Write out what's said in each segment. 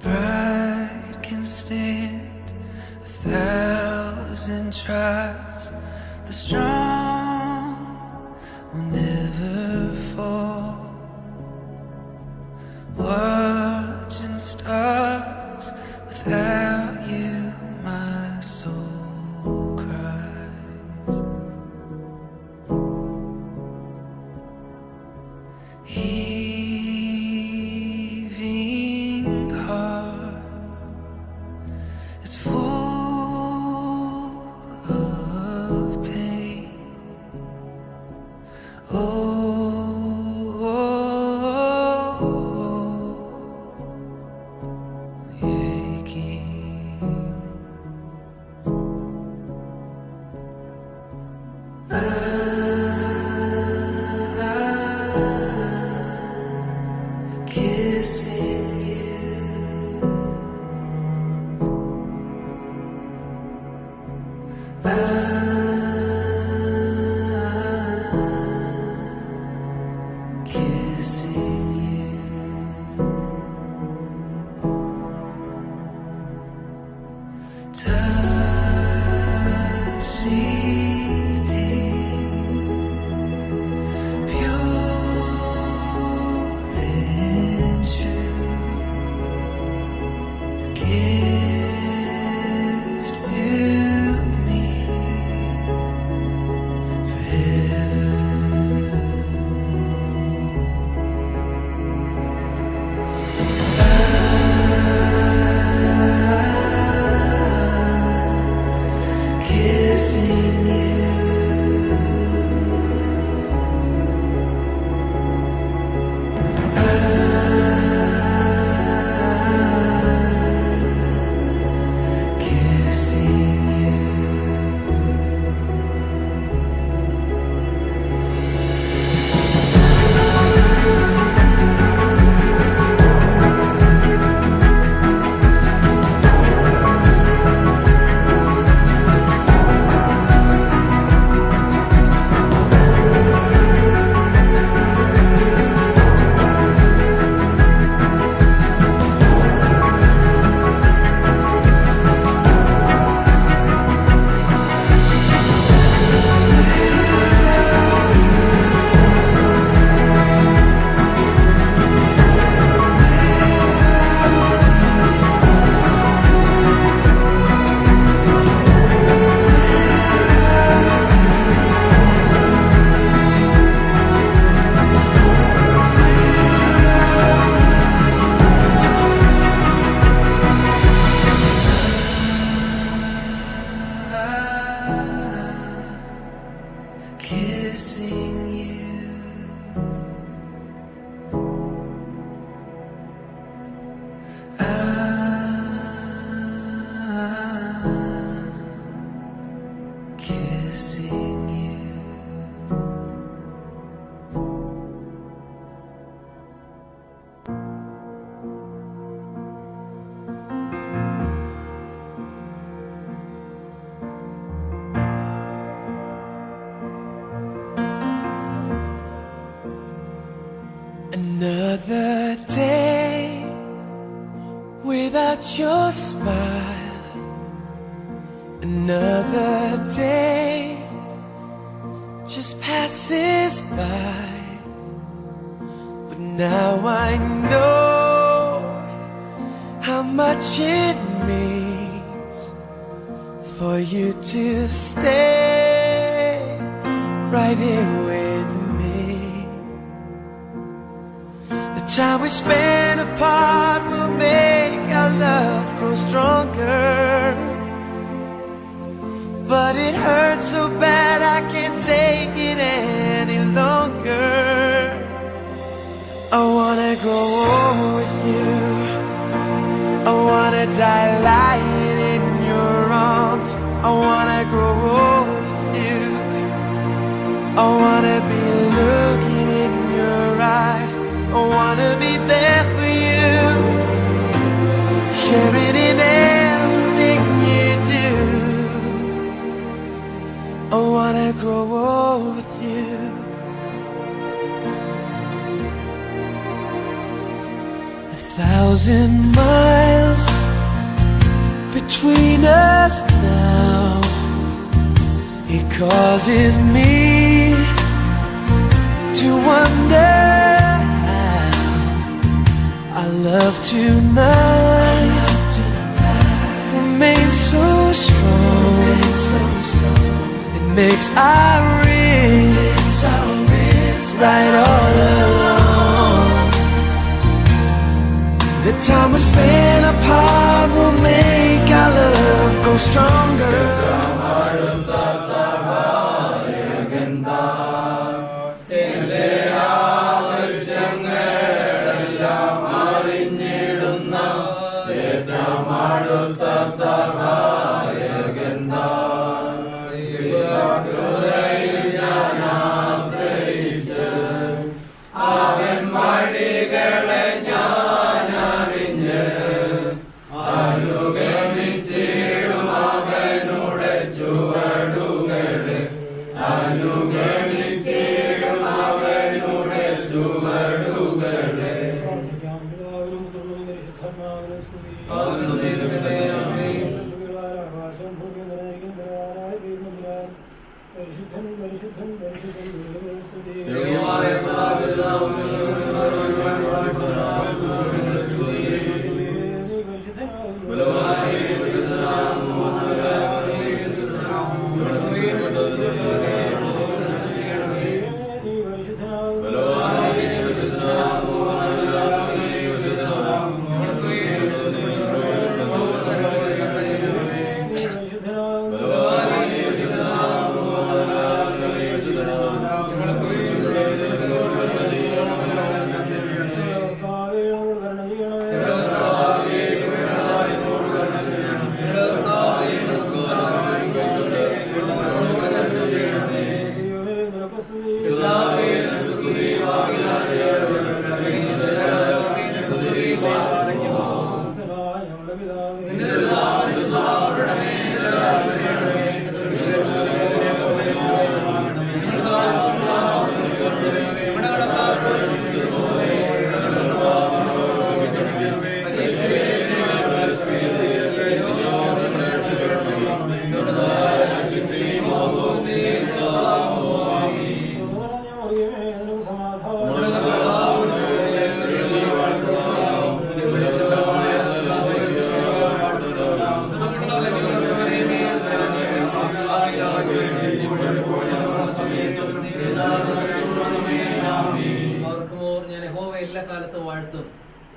pride can stand 1,000 trials. The strong will never fall. Watching stars, without you my soul cries. Heaving heart is full of pain. Kissing you, kissing you. Touch me deep, pure and true. Give to me forever. Kissing you, kissing you. Kissing you, kissing you. Another day without your smile. Another day just passes by. But now I know how much it means for you to stay right here with me. The time we spend apart will make our love grow stronger. But it hurts so bad I can't take it any longer. I wanna grow old with you. I wanna die lying in your arms. I wanna grow old with you. I wanna be looking in your eyes. I wanna be there for you, sharing in everything you do. I wanna grow old with you. 1,000 miles between us now. It causes me to wonder how our love tonight remains so strong. It makes our wrists right all along. The time we spend apart will make our love grow stronger.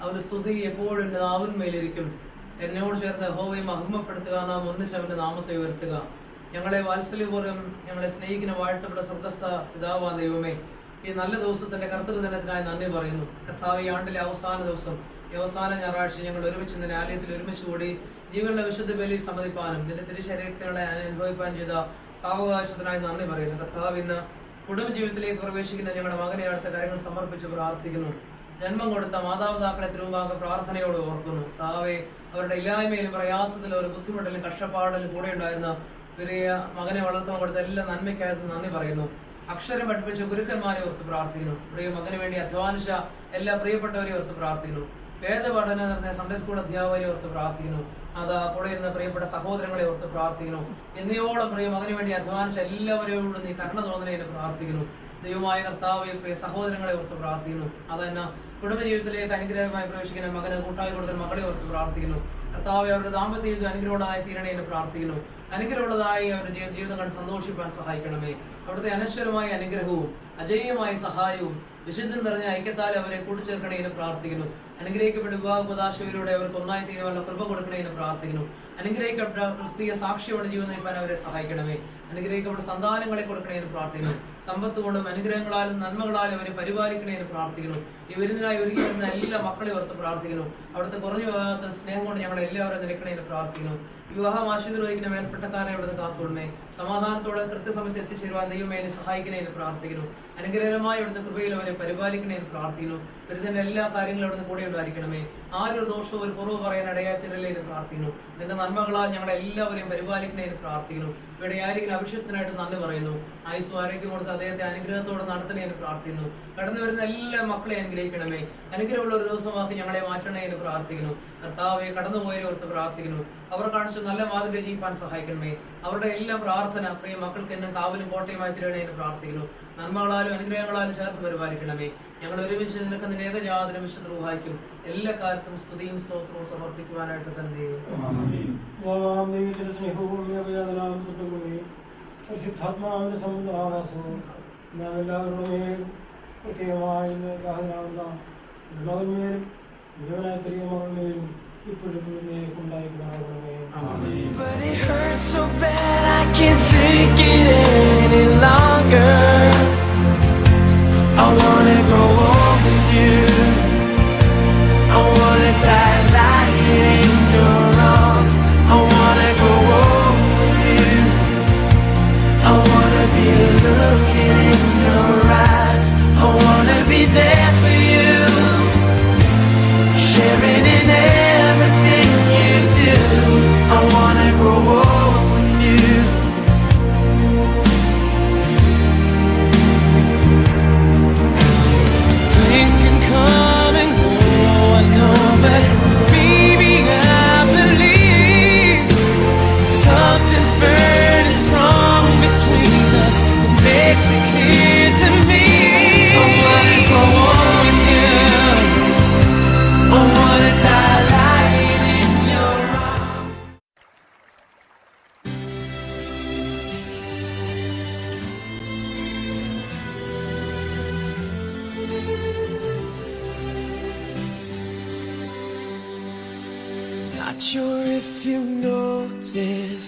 അവന്റെ സ്തുതി എപ്പോഴും എന്റെ നാവിന്മേലിരിക്കും. എന്നോട് ചേർന്ന് യഹോവയെ മഹിമപ്പെടുത്തുക, നാം ഒന്നിച്ച് അവന്റെ നാമത്തെ ഉയർത്തുക. ഞങ്ങളെ വാത്സല്യപൂർവ്വം ഞങ്ങളെ സ്നേഹിക്കുന്ന വാഴ്ത്തപ്പെട്ട സ്വർഗ്ഗസ്ഥ പിതാവാ ദൈവമേ, ഈ നല്ല ദിവസത്തിന്റെ കർത്തൃദിനത്തിനായി നന്ദി പറയുന്നു. കർത്താവ്, ഈ ആണ്ടിലെ അവസാന ദിവസം, ഈ അവസാന ഞായറാഴ്ച ഞങ്ങൾ ഒരുമിച്ച് നിന്റെ ആലയത്തിൽ ഒരുമിച്ച് കൂടി ജീവന്റെ വിശുദ്ധ ബലി സമ്മതിപ്പാനും നിന്റെ തിരുശരീരങ്ങളെ അനുഭവിപ്പാൻ ചെയ്ത സാവകാശത്തിനായി നന്ദി പറയുന്നു. കർത്താവ്, ഇന്ന് കുടുംബജീവിതത്തിലേക്ക് പ്രവേശിക്കുന്ന ഞങ്ങളുടെ മകനെ അടുത്ത കാര്യങ്ങൾ സമർപ്പിച്ച് പ്രാർത്ഥിക്കുന്നു. ജന്മം കൊടുത്ത മാതാപിതാക്കളെ തിരുമുമ്പാകെ പ്രാർത്ഥനയോട് ഓർക്കുന്നു. താവേ, അവരുടെ ഇല്ലായ്മയിലും പ്രയാസത്തിലും ഒരു ബുദ്ധിമുട്ടിലും കഷ്ടപ്പാടിലും കൂടെ ഉണ്ടായിരുന്ന വലിയ മകനെ വളർത്താൻ കൊടുത്ത എല്ലാ നന്മയ്ക്കായിട്ട് നന്ദി പറയുന്നു. അക്ഷരം പഠിപ്പിച്ച ഗുരുക്കന്മാരെ ഓർത്ത് പ്രാർത്ഥിക്കുന്നു. പ്രിയ മകന് വേണ്ടി അധ്വാനിച്ച എല്ലാ പ്രിയപ്പെട്ടവരെ ഓർത്ത് പ്രാർത്ഥിക്കുന്നു. വേദപഠനം നടന്ന സൺഡേ സ്കൂൾ അധ്യാപകരെ ഓർത്ത് പ്രാർത്ഥിക്കുന്നു. അതാ കൂടെ ഇരുന്ന പ്രിയപ്പെട്ട സഹോദരങ്ങളെ ഓർത്ത് പ്രാർത്ഥിക്കുന്നു. എന്നയോളം പ്രിയ മകന് വേണ്ടി അധ്വാനിച്ച എല്ലാവരോടും നീ കരുണ തോന്നലിനെ പ്രാർത്ഥിക്കുന്നു. ദൈവമായ കർത്താവ്, പ്രിയ സഹോദരങ്ങളെ ഓർത്ത് പ്രാർത്ഥിക്കുന്നു. അതന്നെ കുടുംബജീവിതത്തിലേക്ക് അനുഗ്രഹമായി പ്രവേശിക്കുന്ന മകന് കൂട്ടായി കൊടുക്കുന്ന മകളെ ഓർത്ത് പ്രാർത്ഥിക്കുന്നു. കർത്താവ്, അവരുടെ ദാമ്പത്യ ജീവിതം അനുഗ്രഹമുള്ളതായി തീരണേ എന്ന് പ്രാർത്ഥിക്കുന്നു. അനുഗ്രഹമുള്ളതായി അവരുടെ ജീവിതം കണ്ട് സന്തോഷിപ്പാൻ സഹായിക്കണമേ. അവിടുത്തെ അനശ്വരമായ അനുഗ്രഹവും അജയ്യമായ സഹായവും വിശുദ്ധം നിറഞ്ഞ ഐക്യത്താൽ അവരെ കൂട്ടിച്ചേർക്കണേ എന്ന് പ്രാർത്ഥിക്കുന്നു. അനുഗ്രഹിക്കപ്പെട്ട വിവാഹോപദാശയിലൂടെ അവർക്ക് ഒന്നായി തീരുവാനുള്ള കൃപ കൊടുക്കണേ എന്ന് പ്രാർത്ഥിക്കുന്നു. അനുഗ്രഹിക്കപ്പെട്ട ക്രിസ്തീയ സാക്ഷിയോടെ ജീവൻ നയിപ്പാൻ അവരെ സഹായിക്കണമേ. അനുഗ്രഹിക്കപ്പെട്ട സന്താനങ്ങളെ കൊടുക്കണേ എന്ന് പ്രാർത്ഥിക്കുന്നു. സമ്പത്ത് കൊണ്ടും അനുഗ്രഹങ്ങളാലും നന്മകളാലും അവരെ പരിപാലിക്കണേ എന്ന് പ്രാർത്ഥിക്കുന്നു. ഈ വിരുന്നിനായി ഒരുങ്ങി വരുന്ന എല്ലാ മക്കളെ ഓർത്ത് പ്രാർത്ഥിക്കുന്നു. അവിടുത്തെ കുറഞ്ഞു പോകാത്ത സ്നേഹം കൊണ്ട് ഞങ്ങളെ എല്ലാവരും നിൽക്കണേ എന്ന് പ്രാർത്ഥിക്കുന്നു. വിവാഹം ആശ്രിതർ വഹിക്കുന്ന മേൽപ്പെട്ടക്കാരെ അവിടുന്ന് കാത്തുകൊള്ളണേ. സമാധാനത്തോടെ കൃത്യസമയത്ത് എത്തിച്ചേരുവാൻ ദൈവമേ എന്നെ സഹായിക്കണേ എന്ന് പ്രാർത്ഥിക്കുന്നു. അനുഗ്രഹമായി അവിടുത്തെ കൃപയിൽ അവരെ പരിപാലിക്കണേ എന്ന് പ്രാർത്ഥിക്കുന്നു. ദുരിതന്റെ എല്ലാ കാര്യങ്ങളും അവിടുന്ന് കൂടെ പരിപാലിക്കണമേ. ആരും ഒരു ദോഷവും ഒരു കുറവ് പറയാൻ ഇടയാത്തിരല്ലേ എന്ന് പ്രാർത്ഥിക്കുന്നു. നിന്റെ നന്മകളാൽ ഞങ്ങളെ എല്ലാവരെയും പരിപാലിക്കണേന്ന് പ്രാർത്ഥിക്കുന്നു. ഇവിടെ ആരെങ്കിലും അഭിഷേകത്തിനായിട്ട് നന്ദി പറയുന്നു. ആയുസ്സും ആരോഗ്യം കൊടുത്ത് അദ്ദേഹത്തെ അനുഗ്രഹത്തോടെ നടത്തണേന്ന് പ്രാർത്ഥിക്കുന്നു. കടന്നു വരുന്ന എല്ലാ മക്കളെ അനുഗ്രഹിക്കണമേ. അനുഗ്രഹമുള്ള ഒരു ദിവസമാക്കി ഞങ്ങളെ മാറ്റണേന്ന് പ്രാർത്ഥിക്കുന്നു. കർത്താവെ, കടന്നുപോയവരെ ഓർത്ത് പ്രാർത്ഥിക്കുന്നു. അവർ കാണിച്ച നല്ല മാതൃക ജീവിക്കാൻ സഹായിക്കണമേ. അവരുടെ എല്ലാ പ്രാർത്ഥന പ്രിയ മക്കൾക്ക് എന്നും കാവലും കോട്ടയുമായി തീരണേന്ന് പ്രാർത്ഥിക്കുന്നു. നന്മകളാലും അനുഗ്രഹങ്ങളാലും ചേർത്ത് പരിപാലിക്കണമേ. ഞങ്ങൾ ഒരുമിച്ച് നിനക്ക് നിന്റെ ഏകജാതനും വിശുദ്ധ റൂഹായ്ക്കും എല്ലാ കാലത്തും സ്തുതിയും സ്തോത്രവും സമർപ്പിക്കുവാനായിട്ട് തന്നെ. പരിശുദ്ധാത്മാവിന്റെ സമുദ്രാവാസവും നാം എല്ലാവരുടെയും പ്രത്യേകമായി മകന്മേലും ജീവനായ പ്രിയ മകന്മേലും ഇപ്പോഴും ഉണ്ടായിരിക്കണമേ. But it hurts so bad I can't take it any longer. I wanna go home with you. I wanna die lying in your arms. I wanna go home with you. I wanna be looking in your eyes. I wanna be there for you, sharing in everything you do. I wanna grow old with you. Things can come and go, I know, but baby I believe something's burning strong between us. It makes it clear to me. I wanna grow old with you. I wanna die lying in your arms. Not sure if you know this,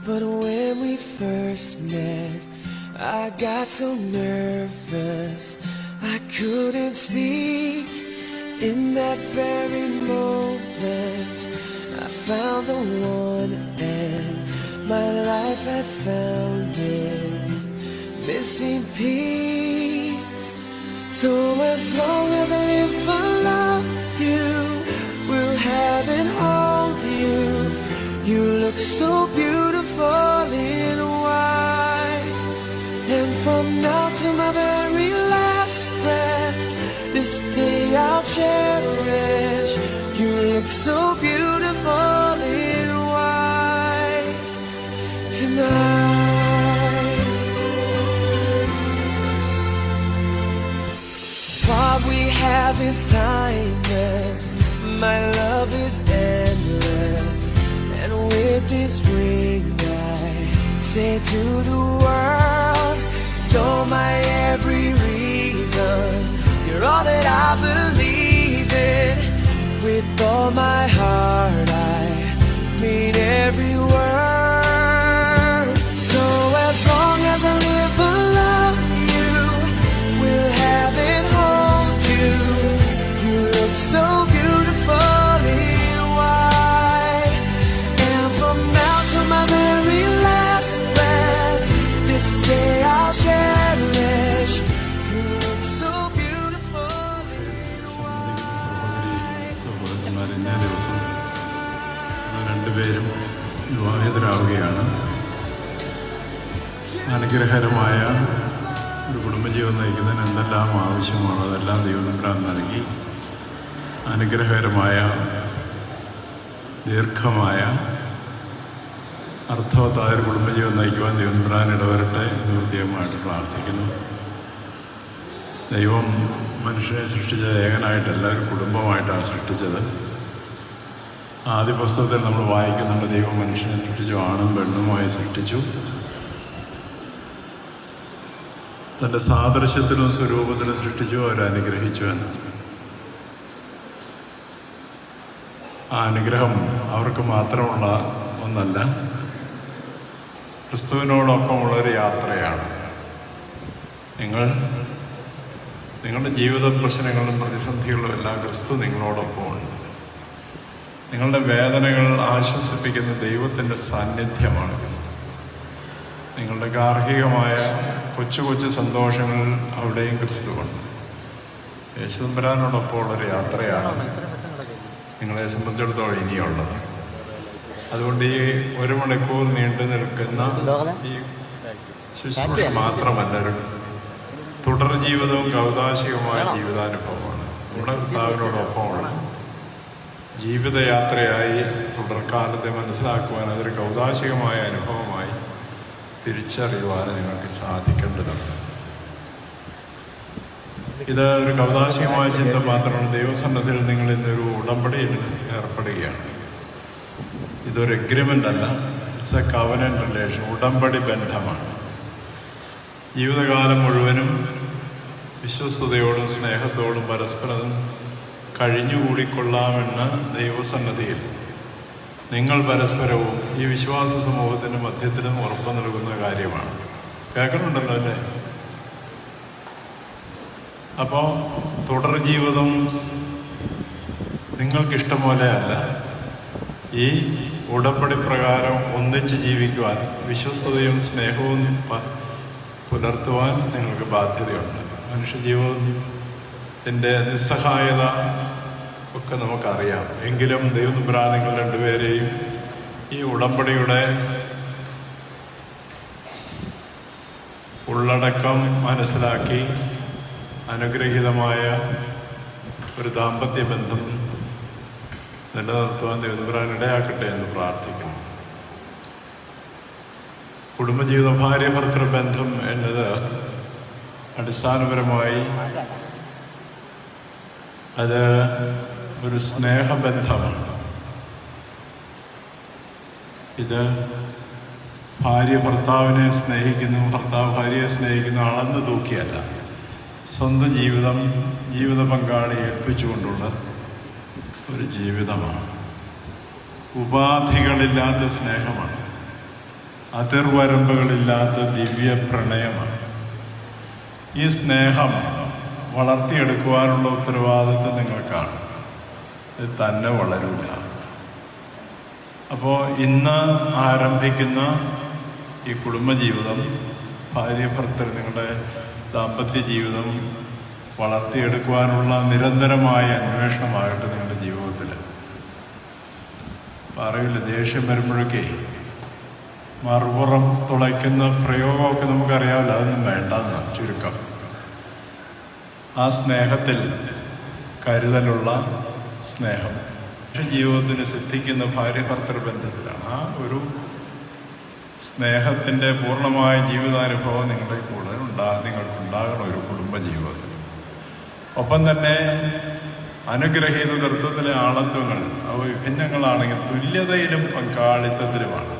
but when we first met, I got so nervous I couldn't speak. In that very moment, I found the one, and my life had found its missing piece. So as long as I live, I love you, will have and hold you. You look so beautiful in white, and from now to my very last breath, this day I'll cherish. You look so beautiful in white tonight. What we have is timeless, my love is endless, and with this ring I say to the world, you're my every reason, you're all that I believe in. With all my heart I mean every word. So as long as I live, I love you, will have and hold you. You look so beautiful in white, and from now to my very last breath, this day I'll cherish. You look so beautiful in white. സഹോദരന്മാർ, ഇന്നേ ദിവസം രണ്ടുപേരും വിവാഹിതരാവുകയാണ്. അനുഗ്രഹകരമായ ഒരു കുടുംബജീവൻ നയിക്കുന്നതിന് എന്തെല്ലാം ആവശ്യമാണോ അതെല്ലാം ദൈവം നൽകി അനുഗ്രഹകരമായ ദീർഘമായ അർത്ഥവത്തായ ഒരു കുടുംബജീവൻ നയിക്കുവാൻ ദൈവം ഇടവരട്ടെ എന്ന് പ്രത്യേകമായിട്ട് പ്രാർത്ഥിക്കുന്നു. ദൈവം മനുഷ്യനെ സൃഷ്ടിച്ചത് ഏകനായിട്ടല്ല, ഒരു കുടുംബമായിട്ടാണ് സൃഷ്ടിച്ചത്. ആദ്യ പുസ്തകത്തിൽ നമ്മൾ വായിക്കുന്നുണ്ട്, ദൈവം മനുഷ്യനെ സൃഷ്ടിച്ചു, ആണും പെണ്ണുമായി സൃഷ്ടിച്ചു, തൻ്റെ സാദൃശ്യത്തിലും സ്വരൂപത്തിലും സൃഷ്ടിച്ചു, അവരെ അനുഗ്രഹിച്ചു എന്ന്. ആ അനുഗ്രഹം അവർക്ക് മാത്രമുള്ള ഒന്നല്ല, ക്രിസ്തുവിനോടൊപ്പമുള്ളൊരു യാത്രയാണ്. നിങ്ങളുടെ ജീവിത പ്രശ്നങ്ങളും പ്രതിസന്ധികളും എല്ലാം ക്രിസ്തു നിങ്ങളോടൊപ്പമുണ്ട്. നിങ്ങളുടെ വേദനകൾ ആശ്വസിപ്പിക്കുന്ന ദൈവത്തിൻ്റെ സാന്നിധ്യമാണ് ക്രിസ്തു. നിങ്ങളുടെ ഗാർഹികമായ കൊച്ചു കൊച്ചു സന്തോഷങ്ങൾ അവിടെയും ക്രിസ്തുവുണ്ട്. യേശുദമ്പുരാനോടൊപ്പം ഉള്ളൊരു യാത്രയാണ് നിങ്ങളെ സംബന്ധിച്ചിടത്തോളം ഇനിയുള്ളത്. അതുകൊണ്ട് ഈ 1 മണിക്കൂർ നീണ്ടു നിൽക്കുന്ന ഈ ശുശ്രൂഷ മാത്രമല്ല, ഒരു തുടർ ജീവിതവും കൗതാശികമായ ജീവിതാനുഭവമാണ്. നമ്മുടെ കർത്താവിനോടൊപ്പമുള്ള ജീവിതയാത്രയായി തുടർക്കാലത്തെ മനസ്സിലാക്കുവാൻ, അതൊരു കൗതാശികമായ അനുഭവമായി തിരിച്ചറിയുവാൻ നിങ്ങൾക്ക് സാധിക്കേണ്ടതുണ്ട്. ഇത് ഒരു കൗതാശികമായ ചിന്ത മാത്രമാണ്. ദൈവസന്നിധിയിൽ നിങ്ങൾ ഇന്നൊരു ഉടമ്പടിയിൽ ഏർപ്പെടുകയാണ്. ഇതൊരു എഗ്രിമെൻ്റ് അല്ല, ഇറ്റ്സ് എ കവനന്റ് റിലേഷൻ. ഉടമ്പടി ബന്ധമാണ്. ജീവിതകാലം മുഴുവനും വിശ്വസ്തയോടും സ്നേഹത്തോടും പരസ്പരം കഴിഞ്ഞുകൂടിക്കൊള്ളാമെന്ന് ദൈവസന്നിധിയിൽ നിങ്ങൾ പരസ്പരവും ഈ വിശ്വാസ സമൂഹത്തിൻ്റെ മധ്യത്തിലും ഉറപ്പ് നൽകുന്ന കാര്യമാണ്. കേൾക്കുന്നുണ്ടല്ലോ അല്ലേ? അപ്പോൾ തുടർ ജീവിതം നിങ്ങൾക്കിഷ്ടം പോലെയല്ല. ഈ ഉടമ്പടി പ്രകാരം ഒന്നിച്ച് ജീവിക്കുവാൻ, വിശ്വസ്തതയും സ്നേഹവും പുലർത്തുവാൻ നിങ്ങൾക്ക് ബാധ്യതയുണ്ട്. മനുഷ്യജീവിതത്തിൻ്റെ നിസ്സഹായത ഒക്കെ നമുക്കറിയാം. എങ്കിലും ദൈവതമ്പുരാൻ നിങ്ങൾ രണ്ടുപേരെയും ഈ ഉടമ്പടിയുടെ ഉള്ളടക്കം മനസ്സിലാക്കി അനുഗ്രഹീതമായ ഒരു ദാമ്പത്യ ബന്ധം നിലനിർത്തുവാൻ ദൈവതമ്പുരാൻ ഇടയാക്കട്ടെ എന്ന് പ്രാർത്ഥിക്കുന്നു. കുടുംബജീവിതം, ഭാര്യ ഭർത്തൃ ബന്ധം എന്നത് അടിസ്ഥാനപരമായി അത് ഒരു സ്നേഹബന്ധമാണ്. ഇത് ഭാര്യ ഭർത്താവിനെ സ്നേഹിക്കുന്നു, ഭർത്താവ് ഭാര്യയെ സ്നേഹിക്കുന്നു അളന്ന് തൂക്കിയല്ല, സ്വന്തം ജീവിത പങ്കാളി ഏൽപ്പിച്ചുകൊണ്ടുള്ള ഒരു ജീവിതമാണ്. ഉപാധികളില്ലാത്ത സ്നേഹമാണ്. അതിർവരമ്പുകളില്ലാത്ത ദിവ്യ പ്രണയമാണ്. ഈ സ്നേഹം വളർത്തിയെടുക്കുവാനുള്ള ഉത്തരവാദിത്വം നിങ്ങൾക്കാണ്. ഇത് തന്നെ വളരില്ല. അപ്പോൾ ഇന്ന് ആരംഭിക്കുന്ന ഈ കുടുംബജീവിതം, ഭാര്യ ഭർത്തൃ നിങ്ങളുടെ ദാമ്പത്യ ജീവിതം വളർത്തിയെടുക്കുവാനുള്ള നിരന്തരമായ അന്വേഷണമാകട്ടെ നിങ്ങളുടെ ജീവിതത്തിൽ. പറയില്ല, ദേഷ്യം വരുമ്പോഴൊക്കെ മറുപുറം തുളയ്ക്കുന്ന പ്രയോഗമൊക്കെ നമുക്കറിയാമല്ലോ. അതൊന്നും വേണ്ടെന്ന് ചുരുക്കം. ആ സ്നേഹത്തിൽ കരുതലുള്ള സ്നേഹം ജീവിതത്തിന് സിദ്ധിക്കുന്ന ഭാര്യ ഭർത്തൃ ബന്ധത്തിലാണ്. ആ ഒരു സ്നേഹത്തിൻ്റെ പൂർണ്ണമായ ജീവിതാനുഭവം നിങ്ങളുടെ കൂടെ നിങ്ങൾക്കുണ്ടാകണം ഒരു കുടുംബജീവിതത്തിൽ. ഒപ്പം തന്നെ അനുഗ്രഹീത തത്വത്തിലെ ആളത്വങ്ങൾ അവ വിഭിന്നങ്ങളാണെങ്കിൽ തുല്യതയിലും പങ്കാളിത്തത്തിലുമാണ്.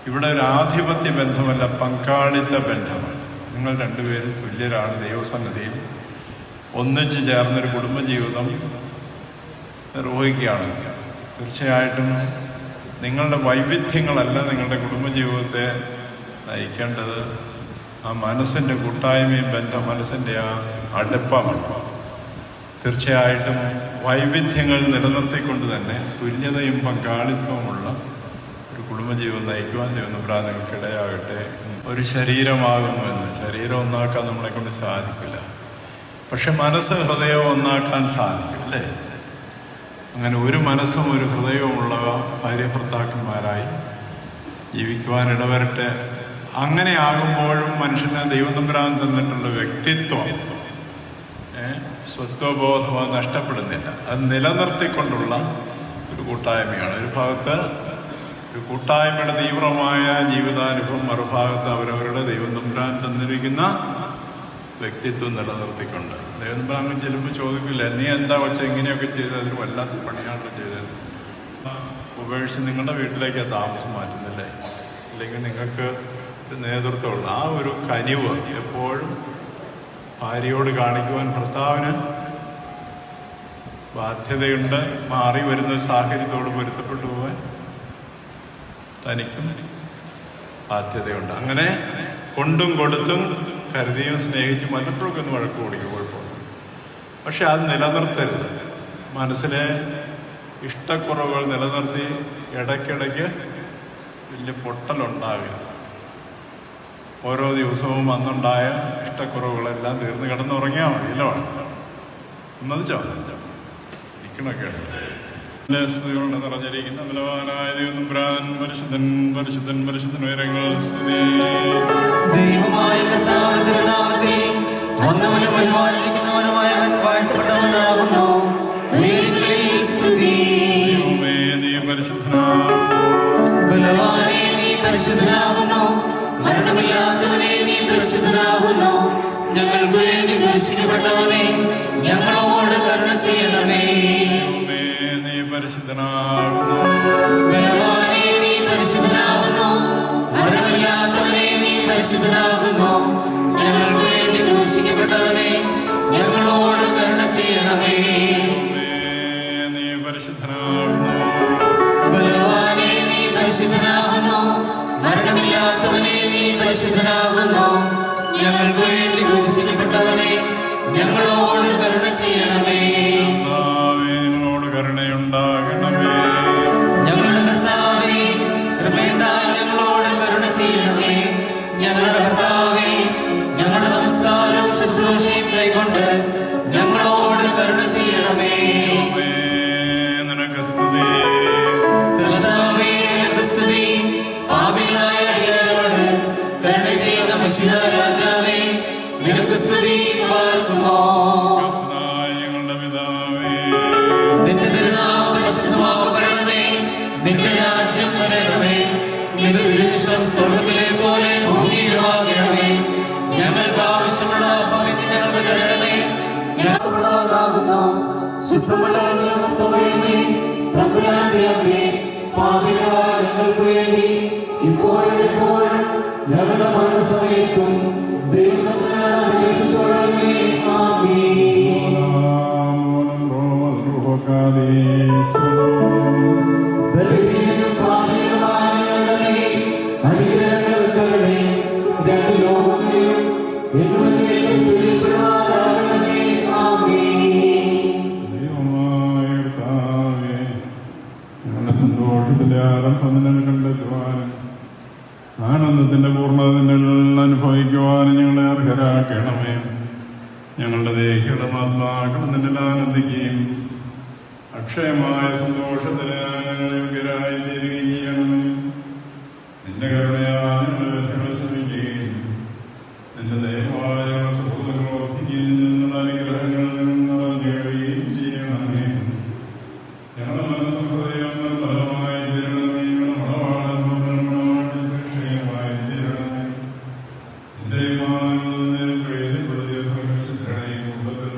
ഇവിടെ ഒരു ആധിപത്യ ബന്ധമല്ല, പങ്കാളിത്ത ബന്ധമാണ്. നിങ്ങൾ രണ്ടുപേരും തുല്യരാണ്. ദൈവസന്നിധിയിൽ ഒന്നിച്ചു ചേർന്നൊരു കുടുംബജീവിതം നിർവഹിക്കുകയാണ്. തീർച്ചയായിട്ടും നിങ്ങളുടെ വൈവിധ്യങ്ങളല്ല നിങ്ങളുടെ കുടുംബജീവിതത്തെ നയിക്കേണ്ടത്. ആ മനസ്സിൻ്റെ കൂട്ടായ്മയും മനസ്സിൻ്റെ ആ അടുപ്പമാണ്. തീർച്ചയായിട്ടും വൈവിധ്യങ്ങൾ നിലനിർത്തിക്കൊണ്ട് തന്നെ തുല്യതയും പങ്കാളിത്തവുമുള്ള ഒരു കുടുംബജീവിതം നയിക്കുവാൻ ദൈവതമ്പുരാൻ നിങ്ങൾക്കിടയാകട്ടെ. ഒരു ശരീരമാകുന്നുവെന്ന്, ശരീരം ഒന്നാക്കാൻ നമ്മളെ കൊണ്ട് സാധിക്കില്ല, പക്ഷെ മനസ്സ് ഹൃദയവും ഒന്നാക്കാൻ സാധിക്കും അല്ലേ? അങ്ങനെ ഒരു മനസ്സും ഒരു ഹൃദയവുമുള്ള ഭാര്യ ഭർത്താക്കന്മാരായി ജീവിക്കുവാൻ ഇടവരട്ടെ. അങ്ങനെ ആകുമ്പോഴും മനുഷ്യന് ദൈവതമ്പുരാൻ തന്നിട്ടുള്ള വ്യക്തിത്വം, സ്വത്വബോധം അത് നഷ്ടപ്പെടുന്നില്ല. അത് നിലനിർത്തിക്കൊണ്ടുള്ള ഒരു കൂട്ടായ്മയാണ്. ഒരു ഭാഗത്ത് ഒരു കൂട്ടായ്മയുടെ തീവ്രമായ ജീവിതാനുഭവം, മറുഭാഗത്ത് അവരവരുടെ ദൈവതമ്പുരാൻ തന്നിരിക്കുന്ന വ്യക്തിത്വം നിലനിർത്തിക്കൊണ്ട്. ദൈവതമ്പുരാൻ ചെല്ലുമ്പോൾ ചോദിക്കില്ല, നീ എന്താ വെച്ച ഇങ്ങനെയൊക്കെ ചെയ്തത്, അതൊരു വല്ലാത്ത പണിയാണല്ലോ ചെയ്തത്. ഉപേക്ഷിച്ച് നിങ്ങളുടെ വീട്ടിലേക്ക് താമസം മാറ്റുന്നില്ലേ? അല്ലെങ്കിൽ നിങ്ങൾക്ക് ഒരു നേതൃത്വമുള്ള ആ ഒരു കനിവ് എപ്പോഴും ഭാര്യയോട് കാണിക്കുവാൻ ഭർത്താവിന് ബാധ്യതയുണ്ട്. മാറി വരുന്ന സാഹചര്യത്തോട് പൊരുത്തപ്പെട്ടു പോകാൻ തനിക്കും ബാധ്യതയുണ്ട്. അങ്ങനെ കൊണ്ടും കൊടുത്തും കരുതിയും സ്നേഹിച്ചും വല്ലപ്പോഴൊക്കെ ഒന്ന് വഴക്ക് ഓടിക്കും, കുഴപ്പമില്ല. പക്ഷെ അത് നിലനിർത്തരുത്. മനസ്സിലെ ഇഷ്ടക്കുറവുകൾ നിലനിർത്തി ഇടയ്ക്കിടയ്ക്ക് വലിയ പൊട്ടലുണ്ടാകുക. ഓരോ ദിവസവും അന്നുണ്ടായ ഇഷ്ടക്കുറവുകളെല്ലാം തീർന്ന് കിടന്നുറങ്ങിയാൽ മതിയല്ലോ. ഒന്നതിച്ചോ ഇരിക്കണൊക്കെ സ്തുതികളുടെ നിറഞ്ഞിരിക്കുന്ന ബലവാനായ ദൈവതമ്പുരാൻ പരിശുദ്ധൻ പരിശുദ്ധൻ പരിശുദ്ധൻ ഉയരങ്ങൾ സ്തുതി. ദൈവമായ കർത്താവിന്റെ തിരുനാമത്തിൽ വന്നവനും വരുവാനിരിക്കുന്നവനുമായവൻ വാഴ്ത്തപ്പെട്ടവനാകുന്നു. ഉയരങ്ങളിൽ സ്തുതി. ദൈവമേ നീ പരിശുദ്ധനാകുന്നു. ബലവാനേ നീ പരിശുദ്ധനാകുന്നു. മരണമില്ലാത്തവനെ നീ പരിശുദ്ധനാകുന്നു. ഞങ്ങൾക്ക് വേണ്ടി ക്രൂശിക്കപ്പെട്ടവനെ ഞങ്ങളോട് കരുണ ചെയ്യണമേ. ദൈവമേ നീ പരിശുദ്ധനാകുന്നു. ബലവാനേ നീ പരിശുദ്ധനാകുന്നു. മരണമില്ലാത്തവനെ നീ പരിശുദ്ധനാകുന്നു. ഞങ്ങൾക്ക് വേണ്ടി ക്രൂശിക്കപ്പെട്ടവനെ ഞങ്ങളോട് കരുണ ചെയ്യണമേ. ദൈവമേ നീ പരിശുദ്ധനാകുന്നു. ബലവാനേ നീ പരിശുദ്ധനാകുന്നു. മരണമില്ലാത്തവനെ നീ പരിശുദ്ധനാകുന്നു. ഞങ്ങൾക്ക് വേണ്ടി ക്രൂശിക്കപ്പെട്ടവനെ ഞങ്ങളോട് കരുണ ചെയ്യണമേ. കർത്താവേ ഞങ്ങളോട് കരുണയുണ്ടാകണമേ. ഞങ്ങളുടെ കർത്താവേ കൃപയുണ്ടായി ഞങ്ങളോട് കരുണ ചെയ്യണമേ. ഞങ്ങളുടെ കർത്താവേ ഞങ്ങളുടെ നമസ്കാരവും ശുശ്രൂഷയും കൈക്കൊണ്ട് ഞങ്ങളോട് കരുണ ചെയ്യണമേ. ദൈവമേ നിനക്ക് സ്തുതി. സൃഷ്ടാവേ നിനക്ക് സ്തുതി. പാപികളായ അടിയാരോട് കരുണ ചെയ്യുന്ന മശിഹാ രാജാവേ നിനക്ക് സ്തുതി. പാർക്കുമോ ക്രിസ്തുനായ ഞങ്ങളുടെ പിതാവേ, നിന്റെ തിരുനാമം പരിശുദ്ധമാക്കപ്പെടണമേ. നിന്റെ രാജ്യം വരണമേ. നിന്റെ തിരുഷ്ടം സ്വർഗ്ഗത്തിലെ പോലെ ഭൂമിയിലുമാകണമേ. ഞങ്ങൾക്ക് ആവശ്യമുള്ള അപ്പം ഇന്ന് ഞങ്ങൾക്ക് തരണമേ. ഞങ്ങൾക്കുള്ളതാകുന്നു ശുദ്ധമുള്ള നിയമത്തോടെയുമേ തമ്പുരാന്റെ അമ്മേ, പാപികളായ ഞങ്ങൾക്ക് വേണ്ടി ഇപ്പോഴും എപ്പോഴും ഞങ്ങളുടെ മരണസമയത്തും ദൈവത്തിനാണ് അപേക്ഷിച്ചുകൊള്ളണമേ. ആമേൻ. ബലഹീനനും പാപികളുമായ ഞങ്ങളുടെ അനുഗ്രഹങ്ങൾ തരണേ. രണ്ട് ലോകങ്ങളിലും എന്നുമെന്നേക്കും ചൊല്ലിപ്പെടുവാനാകണമേ. ആമേൻ. ദൈവമായ കർത്താവേ, ഞങ്ങളുടെ സന്തോഷത്തിന്റെ ആരംഭം നിന്നെ കണ്ടെത്തുവാനും ആനന്ദത്തിന്റെ പൂർണ്ണത നിന്നിൽ അനുഭവിക്കുവാനും ഞങ്ങളെ അർഹരാക്കണമേ. ഞങ്ങളുടെ ദേഹികളും ആത്മാക്കളും നിന്നിൽ ആനന്ദിക്കുകയും അക്ഷയമായ സന്തോഷത്തിന് ഞങ്ങളെ യോഗ്യരായി തീരുകയും ചെയ്യണമേ. നിന്റെ കരുണയാൽ ഞങ്ങളെ ശ്രമിക്കുകയും നിന്റെ ദയവായ സുഹൃത്തുക്കൾ വർദ്ധിക്കുകയും നിന്നുള്ള അനുഗ്രഹങ്ങൾ നിറഞ്ഞുകയും ചെയ്യണമേ. ഞങ്ങളുടെ മനസ്സും ഹൃദയം ഫലമായി തീരണമേ. സുരക്ഷയുമായി തീരണമേ. ദൈവമായ പ്രേരിപ്പെടുത്തിയ സർവശക്തനെയും കുടുംബത്തിൽ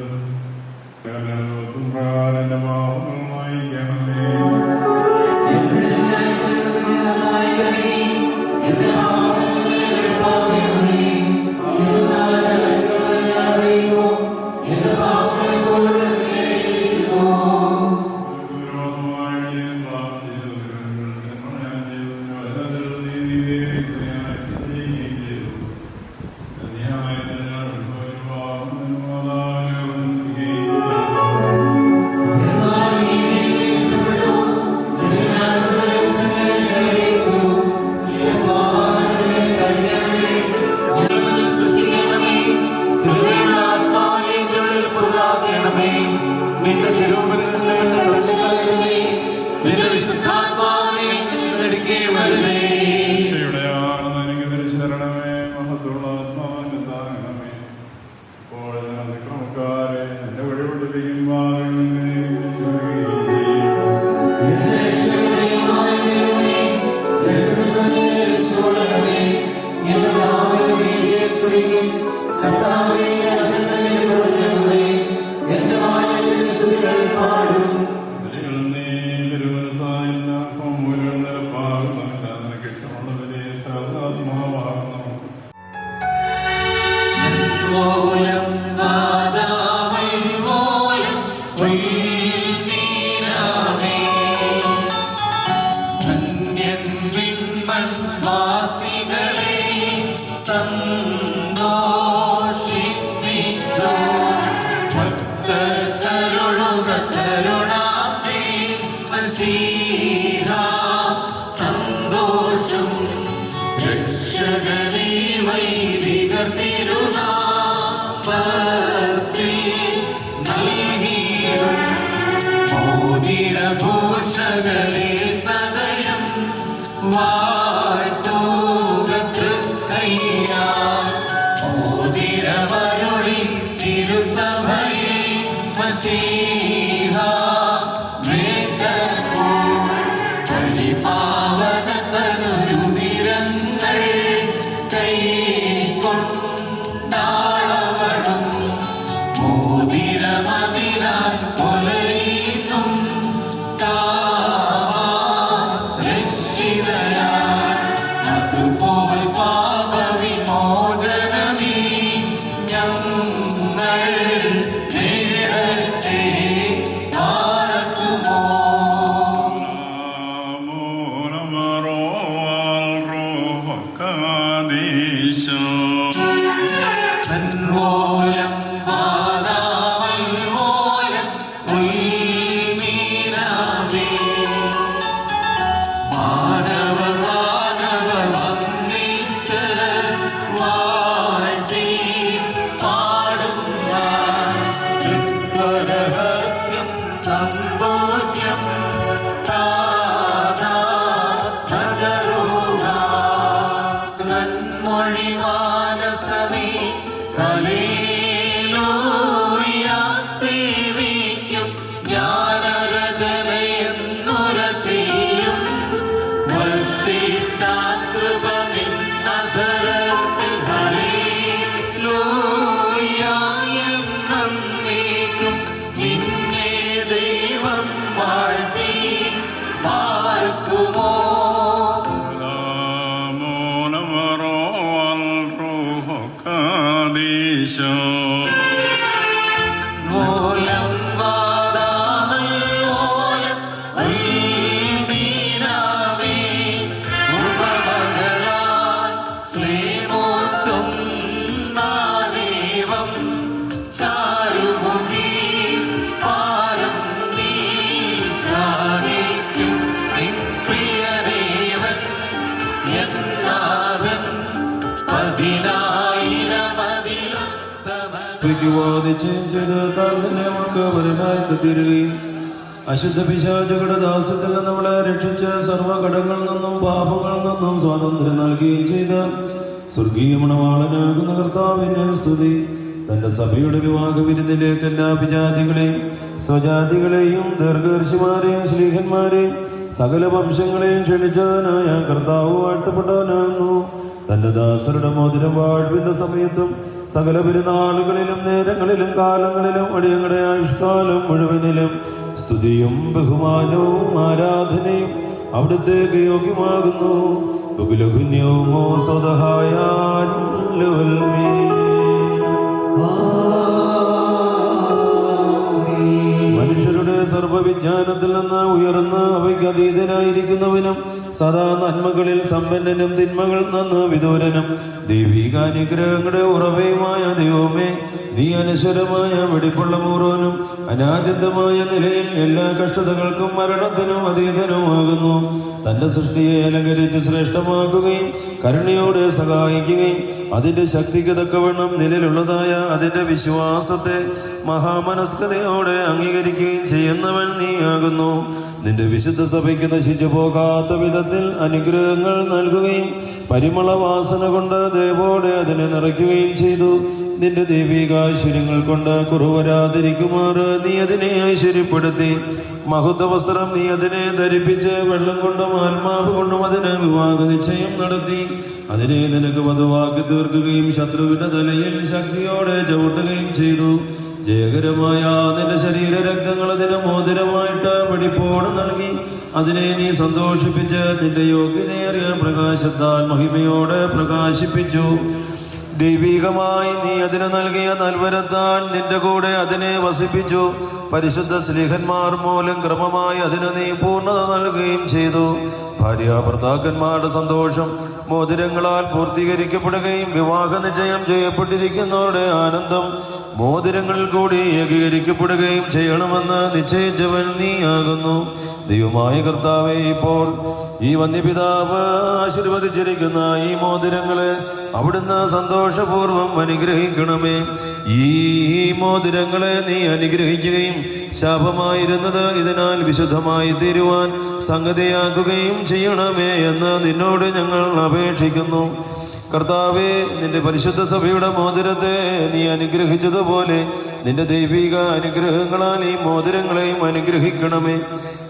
എന്റെ പാപങ്ങൾ വായിക്കണമേ. രക്ഷയുടെ ആനന്ദം എനിക്ക് തിരിച്ചു തരണമേ. മഹത്തുള്ള ആത്മാവിനെ താങ്ങണമേ. ഇപ്പോൾ ഞാൻ അതിക്രമക്കാരെ എന്റെ വഴി പഠിപ്പിക്കും പാതകളിൽ സന്തോഷം രക്ഷകനേ വൈദികർ തിരുനാമത്തിൽ നൽകി കരങ്ങളെ സദയം വാഴ്ത്തുക തൃക്കയ്യാ. മോതിരമരുളി തിരുസഭയെ മശീഹാ പരിപാവന തനുരുതിരങ്ങൾ കൈക്കൊണ്ടാളവളും മോതിരമതിനാൽ കൊലയിന്നും രക്ഷിതയാ. അതുപോൽ പാപവിമോചനമീ ഞങ്ങൾ നേടട്ടെ. ആർക്കുമോ നന്മോലം പാതാവൽമോലം ഉൽമീനാവേ. മാനവർ വന്നിച്ച് വാഴ്ത്തി പാടുന്ന തൃത്വരഹസ്യം സങ്കോചം നന്മൊഴി മാനസമേ ഹല്ലേലൂയ സേവിക്കും ജ്ഞാനരചനയെന്നുര ചെയ്യും വർഷിച്ചാകൃപനിന്നധരത്തിൽ ഹല്ലേലൂയ എന്നേക്കും നിന്നെ ദൈവം വാഴ്ത്തി പാർക്കുമോ. മൂലം വാദാമൽ മൂലം ഉൽമീനാവേ. ഉപമകളാൽ ശ്രീമോത്സുന്നാദേവം ചാരുമുഖി പാരം നീ ശാരിക്കും നിൻ പ്രിയദേവൻ എന്നാവൻ തീരുകയും അശുദ്ധ പിശാചുകളുടെ ദാസ്യത്തിൽ നമ്മളെ രക്ഷിച്ച് സർവ്വകടങ്ങളിൽ നിന്നും പാപങ്ങളിൽ നിന്നും സ്വാതന്ത്ര്യം നൽകുകയും ചെയ്ത സ്വർഗീയ മണവാളനാകുന്ന കർത്താവിനെ സ്തുതി. തന്റെ സഭയുടെ വിവാഹ വിരുന്നിലേക്ക് എല്ലാ വിജാതികളെയും സ്വജാതികളെയും ദീർഘദർശിമാരെയും ശ്ലീഹന്മാരെയും സകല വംശങ്ങളെയും ക്ഷണിച്ചവനായ കർത്താവ് വാഴ്ത്തപ്പെട്ടവനാകുന്നു. തന്റെ ദാസരുടെ മോതിരം വാഴ്വിന്റെ സമയത്തും സകല പെരുന്നാളുകളിലും നേരങ്ങളിലും കാലങ്ങളിലും അടിയങ്ങളുടെ ആയുഷ്കാലം മുഴുവനിലും സ്തുതിയും ബഹുമാനവും ആരാധനയും അവിടുത്തേക്ക് യോഗ്യമാകുന്നു. ബഹുലഘുന്യവുമോ സ്വതഹായാൽ മനുഷ്യരുടെ സർവവിജ്ഞാനത്തിൽ നിന്ന് ഉയർന്ന് അവയ്ക്ക് അതീതനായിരിക്കുന്നവനും സദാ നന്മകളിൽ സമ്പന്നനും തിന്മകളിൽ നിന്ന് വിദൂരനും ദൈവികാനുഗ്രഹങ്ങളുടെ ഉറവയുമായ ദൈവമേ, നീ അനശ്വരമായ വെടിപ്പുള്ള മൂറോനും അനാദ്യന്തമായ നിലയിൽ എല്ലാ കഷ്ടതകൾക്കും മരണത്തിനും അതീതനുമാകുന്നു. തന്റെ സൃഷ്ടിയെ അലങ്കരിച്ച് ശ്രേഷ്ഠമാക്കുകയും കരുണയോടെ സഹായിക്കുകയും അതിന്റെ ശക്തിക്ക് തക്കവണ്ണം നിലയിലുള്ളതായ അതിന്റെ വിശ്വാസത്തെ മഹാമനസ്കതയോടെ അംഗീകരിക്കുകയും ചെയ്യുന്നവൻ നീയാകുന്നു. നിന്റെ വിശുദ്ധ സഭയ്ക്ക് നശിച്ചു പോകാത്ത വിധത്തിൽ അനുഗ്രഹങ്ങൾ നൽകുകയും പരിമള വാസന കൊണ്ട് ദേവോടെ അതിനെ നിറയ്ക്കുകയും ചെയ്തു. നിന്റെ ദൈവികാശ്വര്യങ്ങൾ കൊണ്ട് കുറവരാതിരിക്കുമാറ് നീ അതിനെ ഐശ്വര്യപ്പെടുത്തി. മഹത്വ വസ്ത്രം നീ അതിനെ ധരിപ്പിച്ച് വെള്ളം കൊണ്ടും ആത്മാവ് കൊണ്ടും അതിന് വിവാഹ നിശ്ചയം നടത്തി. അതിനെ നിനക്ക് വധുവാക്കി തീർക്കുകയും ശത്രുവിന്റെ തലയിൽ ശക്തിയോടെ ചവിട്ടുകയും ചെയ്തു. ജയകരമായ നിന്റെ ശരീര രക്തങ്ങൾ അതിന് മോതിരമായിട്ട് വെടിപ്പോട് നൽകി. അതിനെ നീ സന്തോഷിപ്പിച്ച് നിന്റെ യോഗ്യതയേറിയ പ്രകാശത്താൽ മഹിമയോടെ പ്രകാശിപ്പിച്ചു. ദൈവികമായി നീ അതിന് നൽകിയ നൽവരത്താൽ നിന്റെ കൂടെ അതിനെ വസിപ്പിച്ചു. പരിശുദ്ധ സ്ലീഹന്മാർ മൂലം ക്രമമായി അതിന് നീ പൂർണ്ണത നൽകുകയും ചെയ്തു. ഭാര്യാഭർത്താക്കന്മാരുടെ സന്തോഷം മോതിരങ്ങളാൽ പൂർത്തീകരിക്കപ്പെടുകയും വിവാഹ നിശ്ചയം ചെയ്യപ്പെട്ടിരിക്കുന്നവരുടെ ആനന്ദം മോതിരങ്ങളിൽ കൂടി ഏകീകരിക്കപ്പെടുകയും ചെയ്യണമെന്ന് നിശ്ചയിച്ചവൻ നീയാകുന്നു. ദൈവമായ കർത്താവേ, ഇപ്പോൾ ഈ വന്യപിതാവ് ആശീർവദിച്ചിരിക്കുന്ന ഈ മോതിരങ്ങളെ അവിടുന്ന് സന്തോഷപൂർവ്വം അനുഗ്രഹിക്കണമേ. ഈ മോതിരങ്ങളെ നീ അനുഗ്രഹിക്കുകയും ശാപമായിരുന്നത് ഇതിനാൽ വിശുദ്ധമായി തീരുവാൻ സംഗതിയാക്കുകയും ചെയ്യണമേ എന്ന് നിന്നോട് ഞങ്ങൾ അപേക്ഷിക്കുന്നു. കർത്താവേ, നിന്റെ പരിശുദ്ധ സഭയുടെ മോതിരത്തെ നീ അനുഗ്രഹിച്ചതുപോലെ നിന്റെ ദൈവിക അനുഗ്രഹങ്ങളാൽ ഈ മോതിരങ്ങളെയും അനുഗ്രഹിക്കണമേ.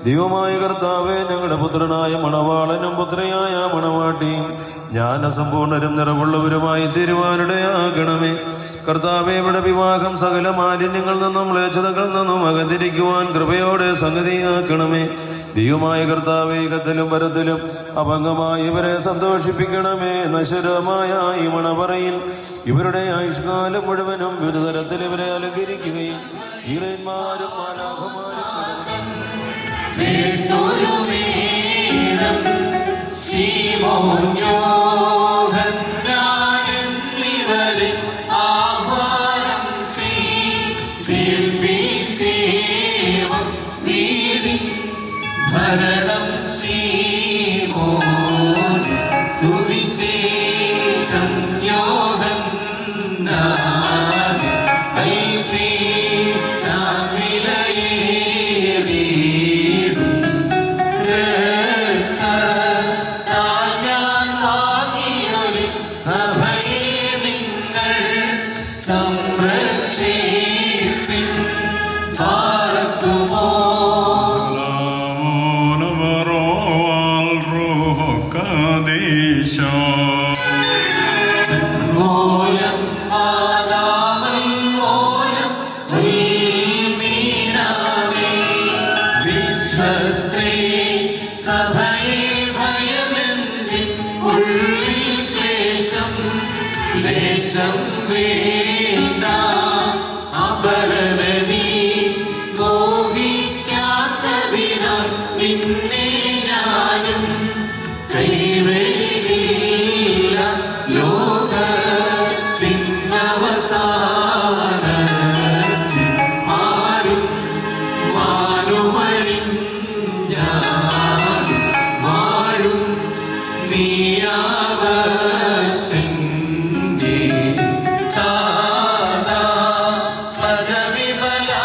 ദൈവമായ കർത്താവേ, ഞങ്ങളുടെ പുത്രനായ മണവാളനും പുത്രയായ മണവാട്ടിയും ജ്ഞാനസമ്പൂർണരും നിറവുള്ളവരുമായി തീരുവാനിടയാകണമേ. കർത്താവേ, ഇവിടെ വിവാഹം സകല മാലിന്യങ്ങളിൽ നിന്നും മ്ലേച്ഛതകളിൽ നിന്നും അകന്നിരിക്കുവാൻ കൃപയോടെ സംഗതിയാക്കണമേ. ദൈവമായ കർത്താവേ, കത്തിലും പരത്തിലും അഭംഗമായി ഇവരെ സന്തോഷിപ്പിക്കണമേ. നശ്വരമായ ഈ മണവറയിൽ ഇവരുടെ ആയുഷ്കാലം മുഴുവനും വിവിധ തരത്തിൽ ഇവരെ അലങ്കരിക്കുകയും ഈറന്മാരും മരണം ശീമോൻ സുവിശേഷം യോഹന്നാൻ കൽപ്പിച്ച വിലയേറിയിടും രക്തത്താൽ ഞാൻ വാങ്ങിയൊരു സഭയെ നിങ്ങൾ സംരക്ഷിപ്പിൻ. പാർക്കുമോ മൂലം ആദാമൻ മൂലം ഉൽമീനാമേ വിശ്വസ്തേ സഭയെ ഭയമെന്നിൻ ഉള്ളിൽ ക്ലേശം ലേശം വേണ്ട. അപരനീ മോഹിക്കാത്തതിനാൽ നിന്നെ ഞാനും കൈവെളിയില്ല. ലോകത്തിനവസാനത്തിൽ ആരും വാനുമഴിഞ്ഞാലും വാഴും നീയാവത്തിൻ്റെ താതാ പദവിബലാത്മാവിൻ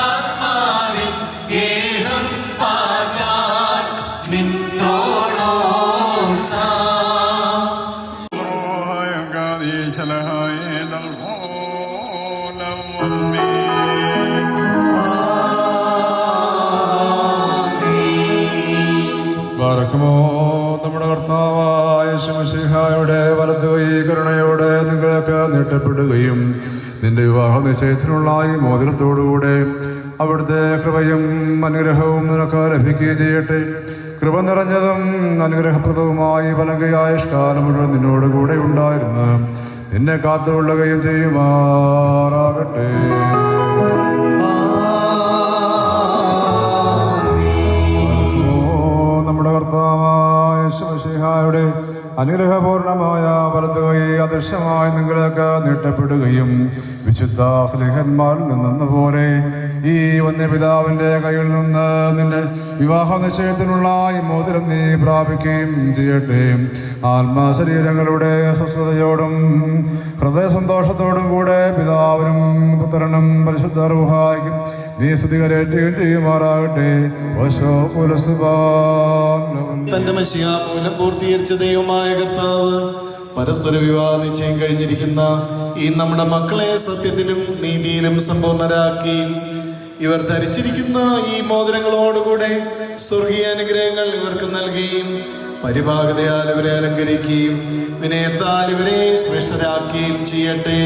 ഗേഹം പാകാൻ നിന്നോടോ ബാറക്കുമോ. നമ്മുടെ കർത്താവായ യേശുമിശിഹായുടെ വലതു കൈ കരുണയോടെ നിങ്ങൾക്ക് നീട്ടപ്പെടുകയും നിന്റെ വിവാഹ നിശ്ചയത്തിനുള്ള ഈ മോതിരത്തോടുകൂടെ അവിടുത്തെ കൃപയും അനുഗ്രഹവും നിനക്ക് ലഭിക്കുകയും ചെയ്യട്ടെ. കൃപ നിറഞ്ഞതും അനുഗ്രഹപ്രദവുമായി വലങ്കയായുഷ്കാലം മുഴുവൻ നിന്നോട് കൂടെ ഉണ്ടായിരുന്നു നിന്നെ കാത്തുകൊള്ളുകയും ചെയ്യുമാറാകട്ടെ. നമ്മുടെ കർത്താവായ യേശുമിശിഹായുടെ അനുഗ്രഹപൂർണമായ വലതു കൈ അദൃശ്യമായി നിങ്ങൾക്ക് നീട്ടപ്പെടുകയും വിശുദ്ധ സ്ലേഹന്മാരിൽ നിന്നെന്ന പോലെ ഈ വന്യപിതാവിന്റെ കയ്യിൽ നിന്ന് നിന്റെ വിവാഹ നിശ്ചയത്തിനുള്ള ഈ മോതിരം നീ പ്രാപിക്കുകയും ചെയ്യട്ടെ. ആത്മാശരീരങ്ങളുടെ സ്വസ്ഥതയോടും ഹൃദയ സന്തോഷത്തോടും കൂടെ പിതാവിനും പുത്രനും പരിശുദ്ധ റൂഹായ്ക്കും നീ സ്തുതികരേറ്റുകയും ചെയ്യുമാറാകട്ടെ. തന്റെ മശിഹാ മൂലം പൂർത്തീകരിച്ച ദൈവമായ കർത്താവ് പരസ്പര വിവാഹ നിശ്ചയം കഴിഞ്ഞിരിക്കുന്ന ഈ നമ്മുടെ മക്കളെ സത്യത്തിലും നീതിയിലും സമ്പൂർണരാക്കി ഇവർ ധരിച്ചിരിക്കുന്ന ഈ മോതിരങ്ങളോടുകൂടെ സ്വർഗീയ അനുഗ്രഹങ്ങൾ ഇവർക്ക് നൽകുകയും പരിഭാഗതയാൽ ഇവരെ അലങ്കരിക്കുകയും വിനയത്താൽ ഇവരെ ശ്രേഷ്ഠരാക്കുകയും ചെയ്യട്ടെ.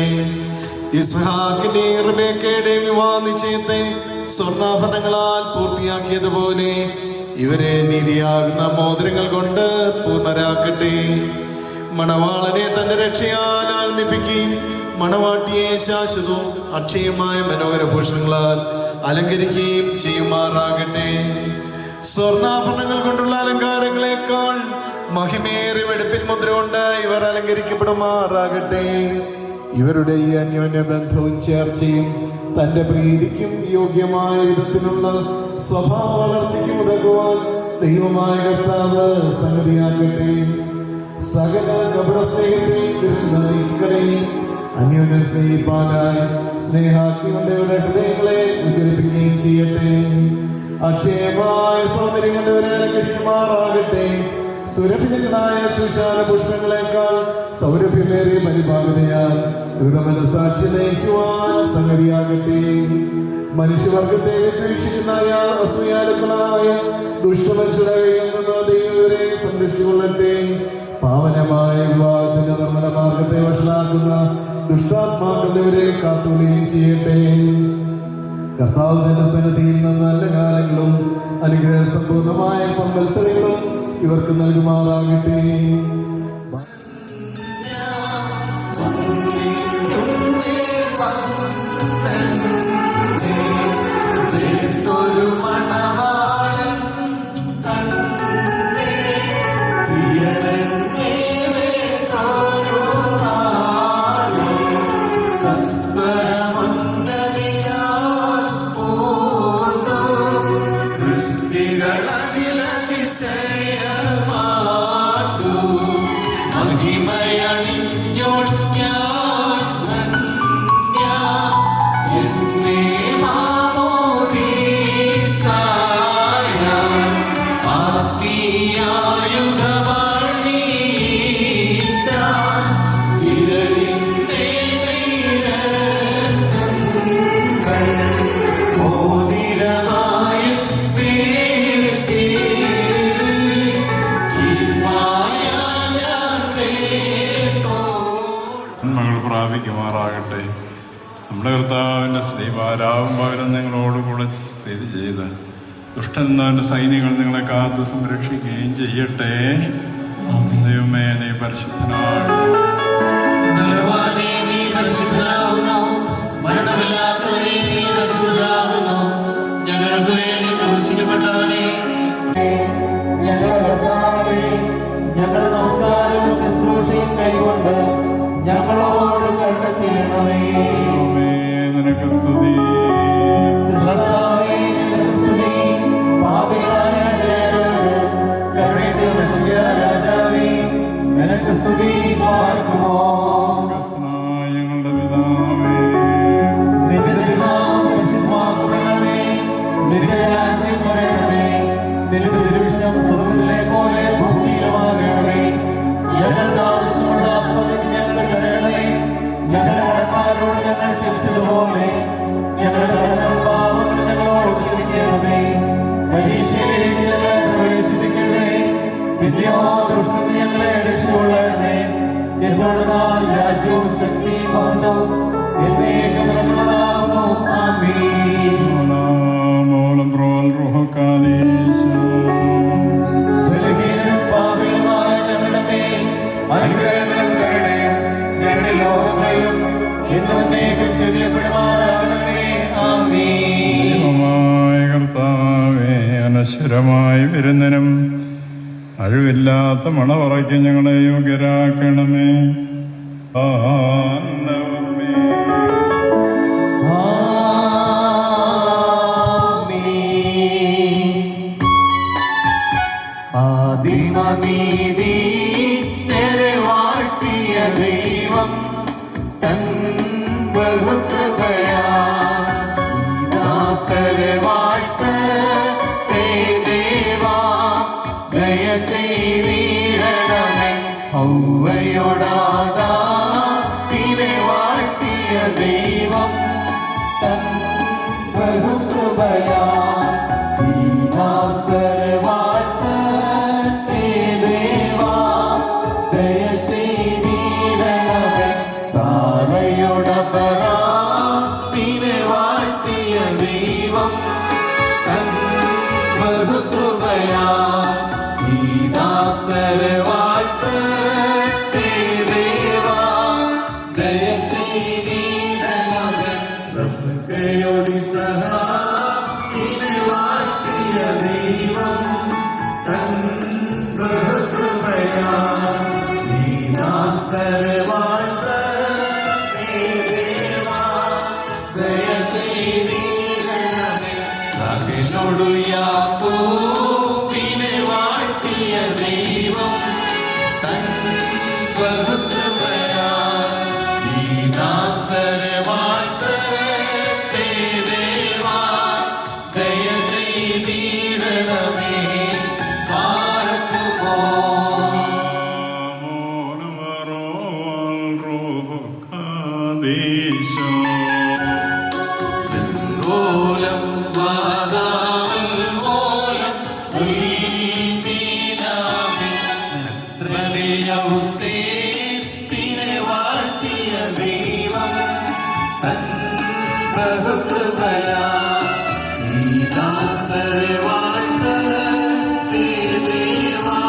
ഇസ്ഹാക്കിന്റെയും റിബേക്കയുടെയും വിവാഹ നിശ്ചയത്തെ സ്വർണ്ണാഭരണങ്ങളാൽ പൂർത്തിയാക്കിയതുപോലെ ഇവരെ നീതിയാകുന്ന മോതിരങ്ങൾ കൊണ്ട് പൂർണ്ണരാക്കട്ടെ. മണവാളനെ തന്റെ രക്ഷയാൽ ആനന്ദിപ്പിക്കുകയും മണവാട്ടിയെ ശാശ്വതവും അക്ഷയമായ മനോഹരഭൂഷണങ്ങളാൽ അലങ്കരിക്കുകയും ചെയ്യുമാറാകട്ടെ. സ്വർണ്ണാഭരണങ്ങൾ കൊണ്ടുള്ള അലങ്കാരങ്ങളെക്കാൾ മഹിമേറിയ വെടുപ്പിൻ മുദ്ര കൊണ്ട് ഇവർ അലങ്കരിക്കപ്പെടുമാറാകട്ടെ. ഇവരുടെ ഈ അന്യോന്യ ബന്ധവും ചേർച്ചയും തന്റെ പ്രീതിക്കും യോഗ്യമായ വിധത്തിലുള്ള സ്വഭാവ വളർച്ചയ്ക്കും ഉതകുവാൻ ദൈവമായ കർത്താവ് സംഗതിയാക്കട്ടെ. സകല കപട സ്നേഹത്തെയും നീക്കണേ. അന്യോന്യം സ്നേഹിപ്പാനായി സ്നേഹാഗ്നി കൊണ്ട് ഇവരുടെ ഹൃദയങ്ങളെ ഉജ്ജ്വലിപ്പിക്കുകയും ചെയ്യട്ടെ. അക്ഷയമായ സൗന്ദര്യം കൊണ്ട് ഇവരെ അലങ്കരിക്കുമാറാകട്ടെ. സുരഭിജങ്ങളായ ശുശാല പുഷ്പങ്ങളെക്കാൾ സൗരഭ്യമേറിയ പരിഭാഗതയാൽ ഇവരുടെ മനസാക്ഷി നയിക്കുവാൻ സംഗതിയാകട്ടെ. മനുഷ്യവർഗത്തെ വിദ്വേഷിക്കുന്ന അസൂയാലുക്കളായ ദുഷ്ടമനുഷ്യരുടെ കയ്യിൽ നിന്ന് ദൈവം ഇവരെ സംരക്ഷിച്ചുകൊള്ളട്ടെ. പാവനമായ വിവാഹത്തിന്റെ നിർമ്മല മാർഗത്തെ വഷളാക്കുന്ന ദുഷ്ടാത്മാക്കൾ ഇവരെ കാത്തുകൊള്ളുകയും ചെയ്യട്ടെ. കർത്താവ് തന്റെ സന്നിധിയിൽ നിന്ന് നല്ല കാലങ്ങളും അനുഗ്രഹ സമ്പൂർണമായ സംവത്സരങ്ങളും ഇവർക്ക് നൽകുമാറാകട്ടെ. പ്രാപിക്കുമാറാകട്ടെ. നമ്മുടെ കർത്താവിൻ്റെ സ്നേഹാരാവും പകരം നിങ്ങളോടുകൂടെ സ്ഥിതി ചെയ്ത് ദുഷ്ടൻ എന്നവൻ്റെ സൈന്യങ്ങൾ നിങ്ങളെ കാത്ത് സംരക്ഷിക്കുകയും ചെയ്യട്ടെ. ദൈവമേ, നീ പരിശുദ്ധനാകുന്നു. ഞങ്ങൾക്ക് വേണ്ടി ക്രൂശിക്കപ്പെട്ടവനെ, ഞങ്ങളുടെ നമസ്കാരവും ശുശ്രൂഷയും കൈകൊണ്ട് ഞങ്ങളോട് കരുണ ചെയ്യണമേ. നിനക്ക് സ്തുതി. പാപികളായ രാജാവേ, നിനക്ക് സ്തുതി പാർക്കുമോ. ഞങ്ങളുടെ പിതാവേ, നിന്റെ തിരുനാമം പരിശുദ്ധമാക്കപ്പെടണമേ. നിന്റെ രാജ്യം വരണമേ. നിന്റെ തിരുവിഷ്ടം സ്വർഗ്ഗത്തിലെ പോലെ ഭൂമിയിലുമാകണമേ. ഞങ്ങൾക്ക് ആവശ്യമുള്ള അപ്പം ഞങ്ങൾക്ക് തരണമേ. ഞങ്ങളുടെ കടക്കാരോട് ഞങ്ങൾ ക്ഷമിച്ചതുപോലെ ഞങ്ങളുടെ കടങ്ങളും പാപങ്ങളും ഞങ്ങളോട് ക്ഷമിക്കണമേ. പരീക്ഷയിലേക്ക് ഞങ്ങളെ പ്രവേശിപ്പിക്കണമേ. പിന്നെയോ ദുഷ്ടത്തിൽ ഞങ്ങളെ രക്ഷിച്ചുകൊള്ളണമേ. എന്തുകൊണ്ടെന്നാൽ രാജ്യവും ശക്തിയും മഹത്വവും എന്നേക്കും നിനക്കുള്ളതാകുന്നു. ആമേൻ. ബലഹീനരും പാപികളുമായ ഞങ്ങളുടെ മേൽ അനുഗ്രഹങ്ങളും കരുണയും ഞങ്ങളുടെ ലോകങ്ങളിലും എന്നും എന്നേക്കും ചൊരിയപ്പെടുമാറാകണമേ. ആമേൻ. കർത്താവേ, അനശ്വരമായ വിരുന്നിനും അഴിവില്ലാത്ത മണവറയ്ക്ക് ഞങ്ങളെ യോഗ്യരാക്കണമേ. ആദിമനീതി വാഴ്ത്തിയ ദൈവം തൻ ബഹുകൃപയാ ദാസരെ വാഴ്ത്തേ ദേവാ. ദയ ചെയ്തിടണമേ ഹൗവയോടാകാതിനെ വാഴ്ത്തിയ ദൈവം തൻ ബഹുകൃപയാ ദാസരെ വാഴ്ത്തേ ദേവാ. ദയ ചെയ്തിടണമേ സാരയോടപരാതിനെ വാഴ്ത്തിയ ദൈവം തൻ ബഹുകൃപയാ ദാസരെ വാഴ്ത്തേ ദേവാ. ദയ ചെയ്തിടണമേ റഫ്കയോടി സഹായിനെ വാഴ്ത്തിയ ദൈവം തൻ ബഹുകൃപയാ ദാസരെ വാഴ്ത്തേ ദേവാ. ദയ ചെയ്തിടണമേ അകലോടു യാക്കോബിനെ വാഴ്ത്തിയ ദൈവം തൻ ബഹുകൃപയാ യൗസേപ്പിനെ വാഴ്ത്തിയ ദൈവം തൻ ബഹുകൃപയാ ഈ ദാസരെ വാഴ്ത്തട്ടെ ദേവാ,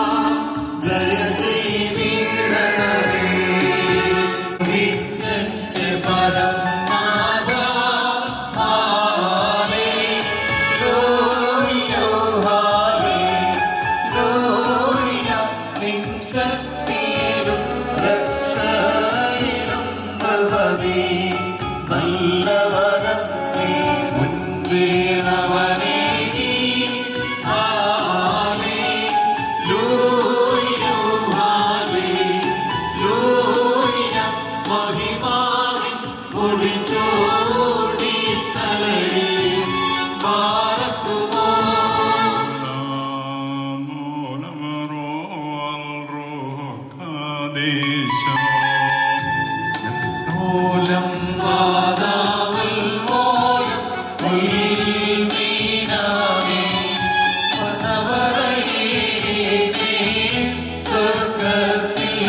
ദയ ചെയ്തിടണമേ. വിറ്റന്റെ പരമാതാ, ഹല്ലേലൂയ, ഹല്ലേലൂയ. നിൻ ശക്തിയിലും രക്ഷയിലും പ്രഭവേ, നല്ലവരം നീ മുൻപേറവനേകി. Hallelujah, hallelujah. മഹിമാവിൻ കൊടിചൂടി തലയിൽ പാർക്കുമോ. മൂലം വാദാവൽ മോലം ഉൾമീനാമേ, വനവരയേ സ്വർഗ്ഗത്തിൽ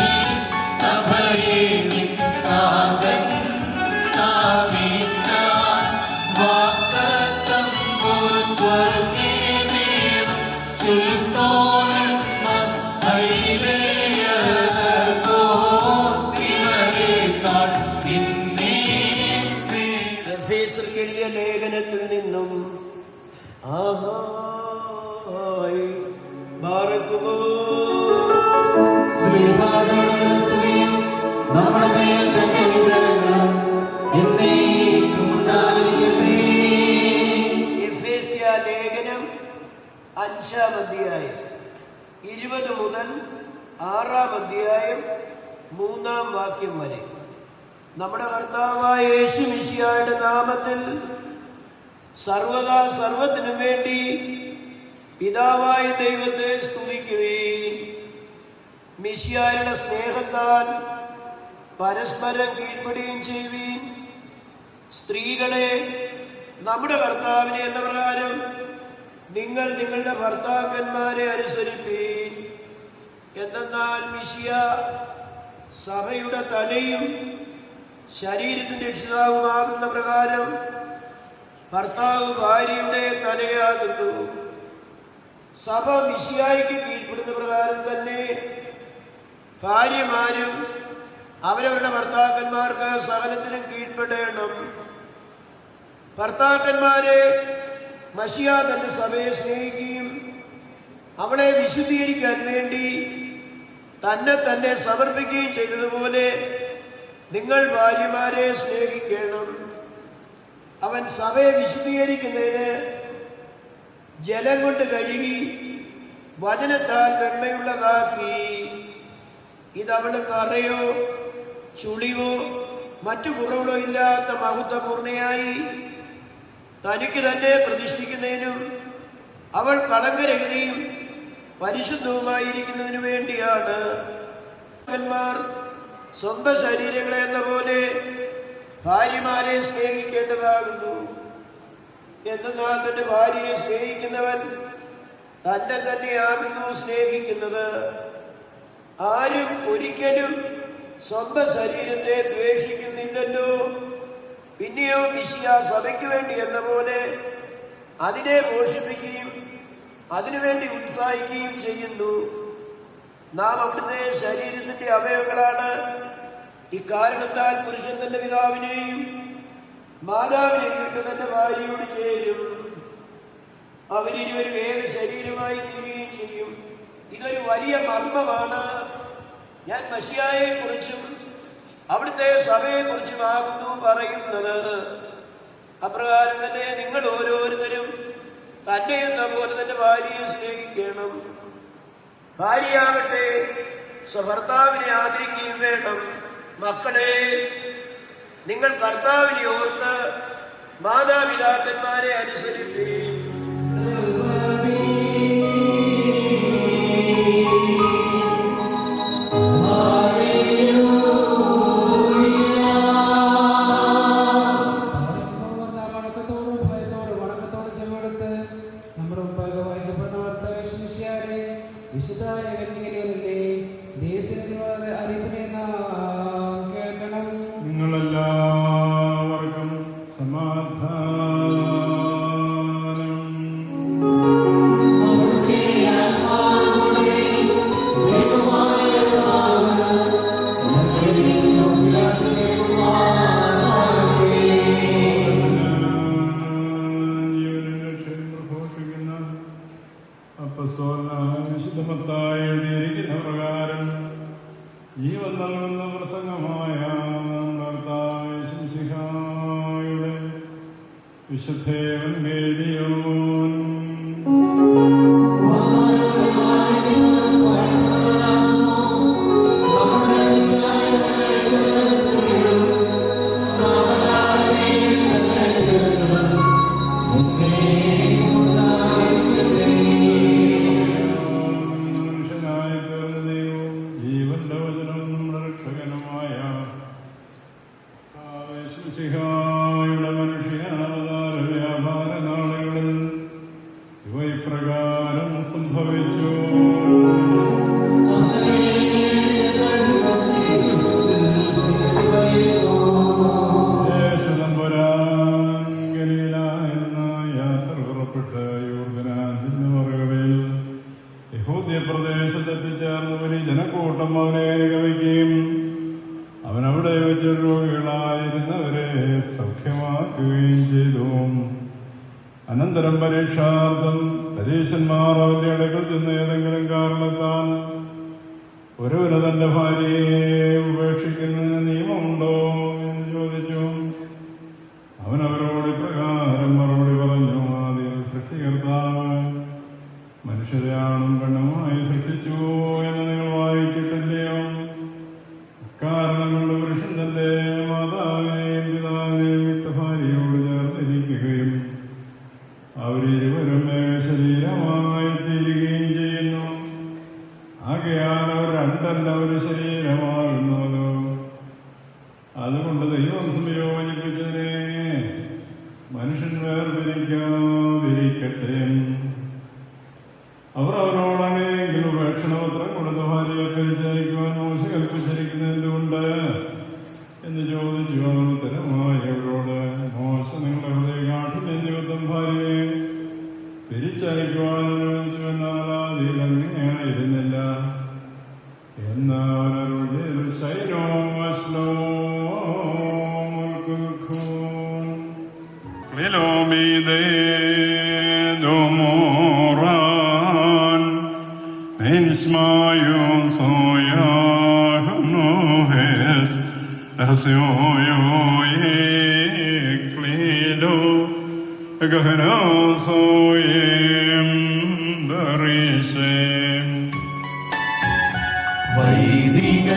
സഭയെ നിത്താതൻ സ്ഥാപിച്ചാൻ. വാഗ്ദത്തം പോൽ സ്വർഗ്ഗേമേവം സുൽത്താനന്മാർ ഹൈലേയർക്കോ ശിവരേക്കാൾ നിന്നെ എഫേസ്യർക്ക് എഴുതിയ ലേഖനത്തിൽ നിന്നും ആഹായ് ബാറക്കുമോ. നമ്മുടെ മേൽ തന്നെ വിഗ്രഹങ്ങളും എന്നേക്കും ഉണ്ടായിരിക്കട്ടെ. എഫേസ്യ ലേഖനം 5-ാം അധ്യായം 20 മുതൽ 6-ാം അധ്യായം 3-ാം വാക്യം വരെ. നമ്മുടെ കർത്താവായ യേശു മിശിഹായുടെ നാമത്തിൽ സർവദാ സർവത്തിനു വേണ്ടി പിതാവായ ദൈവത്തെ സ്തുതിക്കുകയും മിശിഹായുടെ സ്നേഹത്താൽ പരസ്പരം കീഴ്പ്പെടുകയും ചെയ്യുവീൻ. സ്ത്രീകളെ, നമ്മുടെ കർത്താവിനെ എന്ന പ്രകാരം നിങ്ങൾ നിങ്ങളുടെ ഭർത്താക്കന്മാരെ അനുസരിപ്പീൻ. എന്തെന്നാൽ മിശിഹ സഭയുടെ തലയും ശരീരത്തിന്റെ രക്ഷിതാവുമാകുന്ന പ്രകാരം ഭർത്താവ് ഭാര്യയുടെ തലയാകുന്നു. സഭ മിശിഹായ്ക്ക് കീഴ്പ്പെടുന്ന പ്രകാരം തന്നെ ഭാര്യമാരും അവരവരുടെ ഭർത്താക്കന്മാർക്ക് സകലത്തിനും കീഴ്പ്പെടണം. ഭർത്താക്കന്മാരെ, മശിഹ തന്റെ സഭയെ സ്നേഹിക്കുകയും അവളെ വിശുദ്ധീകരിക്കാൻ വേണ്ടി തന്നെ സമർപ്പിക്കുകയും ചെയ്തതുപോലെ നിങ്ങൾ ഭാര്യമാരെ സ്നേഹിക്കണം. അവൻ സഭയെ വിശുദ്ധീകരിക്കുന്നതിന് ജലം കൊണ്ട് കഴുകി വചനത്താൽ വെണ്മയുള്ളതാക്കി. ഇതവള് കറയോ ചുളിവോ മറ്റു കുറവുകളോ ഇല്ലാത്ത മഹത്വപൂർണയായി തനിക്ക് തന്നെ പ്രതിഷ്ഠിക്കുന്നതിനും അവൾ കളങ്കരഹിതയും പരിശുദ്ധവുമായിരിക്കുന്നതിനു വേണ്ടിയാണ്. സ്വന്തം ശരീരങ്ങളെ എന്ന പോലെ ഭാര്യമാരെ സ്നേഹിക്കേണ്ടതാകുന്നു. എന്നാൽ തന്റെ ഭാര്യയെ സ്നേഹിക്കുന്നവൻ തന്നെയാകുന്നു സ്നേഹിക്കുന്നത്. ആരും ഒരിക്കലും സ്വന്തം ശരീരത്തെ ദ്വേഷിക്കുന്നില്ലല്ലോ. പിന്നെയോ മിശിഹ സഭയ്ക്ക് വേണ്ടി എന്ന പോലെ അതിനെ പോഷിപ്പിക്കുകയും അതിനുവേണ്ടി ഉത്സാഹിക്കുകയും ചെയ്യുന്നു. നാം അവിടുത്തെ ശരീരത്തിന്റെ അവയവങ്ങളാണ്. ഇക്കാരണത്താൽ പുരുഷൻ തന്റെ പിതാവിനെയും മാതാവിനെയും വിട്ട് തന്റെ ഭാര്യയോട് ചേരും. അവരിരുവരും ഏക ശരീരമായി തീരുകയും ചെയ്യും. ഇതൊരു വലിയ മർമ്മമാണ്. ഞാൻ മശിഹായെ കുറിച്ചും അവിടുത്തെ സഭയെ കുറിച്ചുമാകുന്നു പറയുന്നത്. അപ്രകാരം തന്നെ നിങ്ങൾ ഓരോരുത്തരും തന്നെ എന്ന പോലെ തന്നെ ഭാര്യയെ സ്നേഹിക്കണം. ഭാര്യയാകട്ടെ സ്വഭർത്താവിനെ ആദരിക്കുകയും വേണം. മക്കളെ, നിങ്ങൾ കർത്താവിനെ ഓർത്ത് മാതാപിതാക്കന്മാരെ അനുസരിപ്പീൻ. വിശുദ്ധായ നിങ്ങളെല്ലാവർക്കും സമാധാനം. വിശുദ്ധമത്തായി എഴുതിയിരിക്കുന്ന പ്രകാരം ജീവൻ നൽകുന്ന പ്രസംഗമായ ശംസിഹായുടെ വിശുദ്ധേവൻഗേലിയോൻ യുടെ മനുഷ്യാവതാര വ്യാപാര നാളുകളിൽ ഇവ ഇപ്രകാരം സംഭവിച്ചു. യാത്ര പുറപ്പെട്ട് യോർദ്ദാനിന് മറുകരയിൽ യഹൂദ്യ പ്രദേശത്തെത്തിച്ചേർന്ന വലിയ ജനക്കൂട്ടം അവനെ അനുഗമിക്കുകയും അവൻ അവിടെ വെച്ച് രോഗികളായിരുന്നവരെ സൗഖ്യമാക്കുകയും ചെയ്തു. അനന്തരം പരീക്ഷാർത്ഥം പരീശന്മാർ അവന്റെ അടുക്കൽ ചെന്ന് ഏതെങ്കിലും കാരണത്താൽ ഒരുവന് തന്റെ ഭാര്യയെ ഉപേക്ഷിക്കുന്നതിന് നിയമമുണ്ടോ എന്ന് ചോദിച്ചു. അവൻ അവരോട് ഇപ്രകാരം മറുപടി പറഞ്ഞു: ആദ്യം സൃഷ്ടികർത്താവ് മനുഷ്യരെ ആണും പെണ്ണുമായി സൃഷ്ടിച്ചു എന്ന് നിങ്ങൾ വായിച്ചിട്ടില്ലയോ? കാരണം കൊണ്ട് പുരുഷൻ തന്റെ മാതാവിനെയും പിതാവിനെയും വിട്ട് ഭാര്യയോട് ചേർന്നിരിക്കുകയും അവരിരുവരും ശരീരമായി തീരുകയും ചെയ്യുന്നു. ആകയാൽ അവർ രണ്ടല്ല ഒരു ശരീരമാകുന്നതോ. അതുകൊണ്ട് ദൈവം സംയോജിപ്പിച്ചതിനെ മനുഷ്യൻ വേർതിരിക്കാതിരിക്കട്ടെ. അവർ അവരോട് അങ്ങനെയെങ്കിലും ഉപേക്ഷണപത്രം കൊടുത്ത ഭാര്യയെ പരിചരിക്കുവാൻ മോശ കൽപ്പിച്ചിരിക്കുന്നത് എന്തുകൊണ്ട് എന്ന് ചോദിച്ചു. അവർ ഉത്തരമായി അവരോട്: മോശ നിങ്ങളുടെ ഹൃദയകാഠിന്യം നിമിത്തം ഭാര്യയെ പിരിച്ചയക്കുവാൻ അനുവദിച്ചു, എന്നാൽ അതിൽ അങ്ങനെയായിരുന്നില്ല എന്ന് അവരുടെ വൈദിക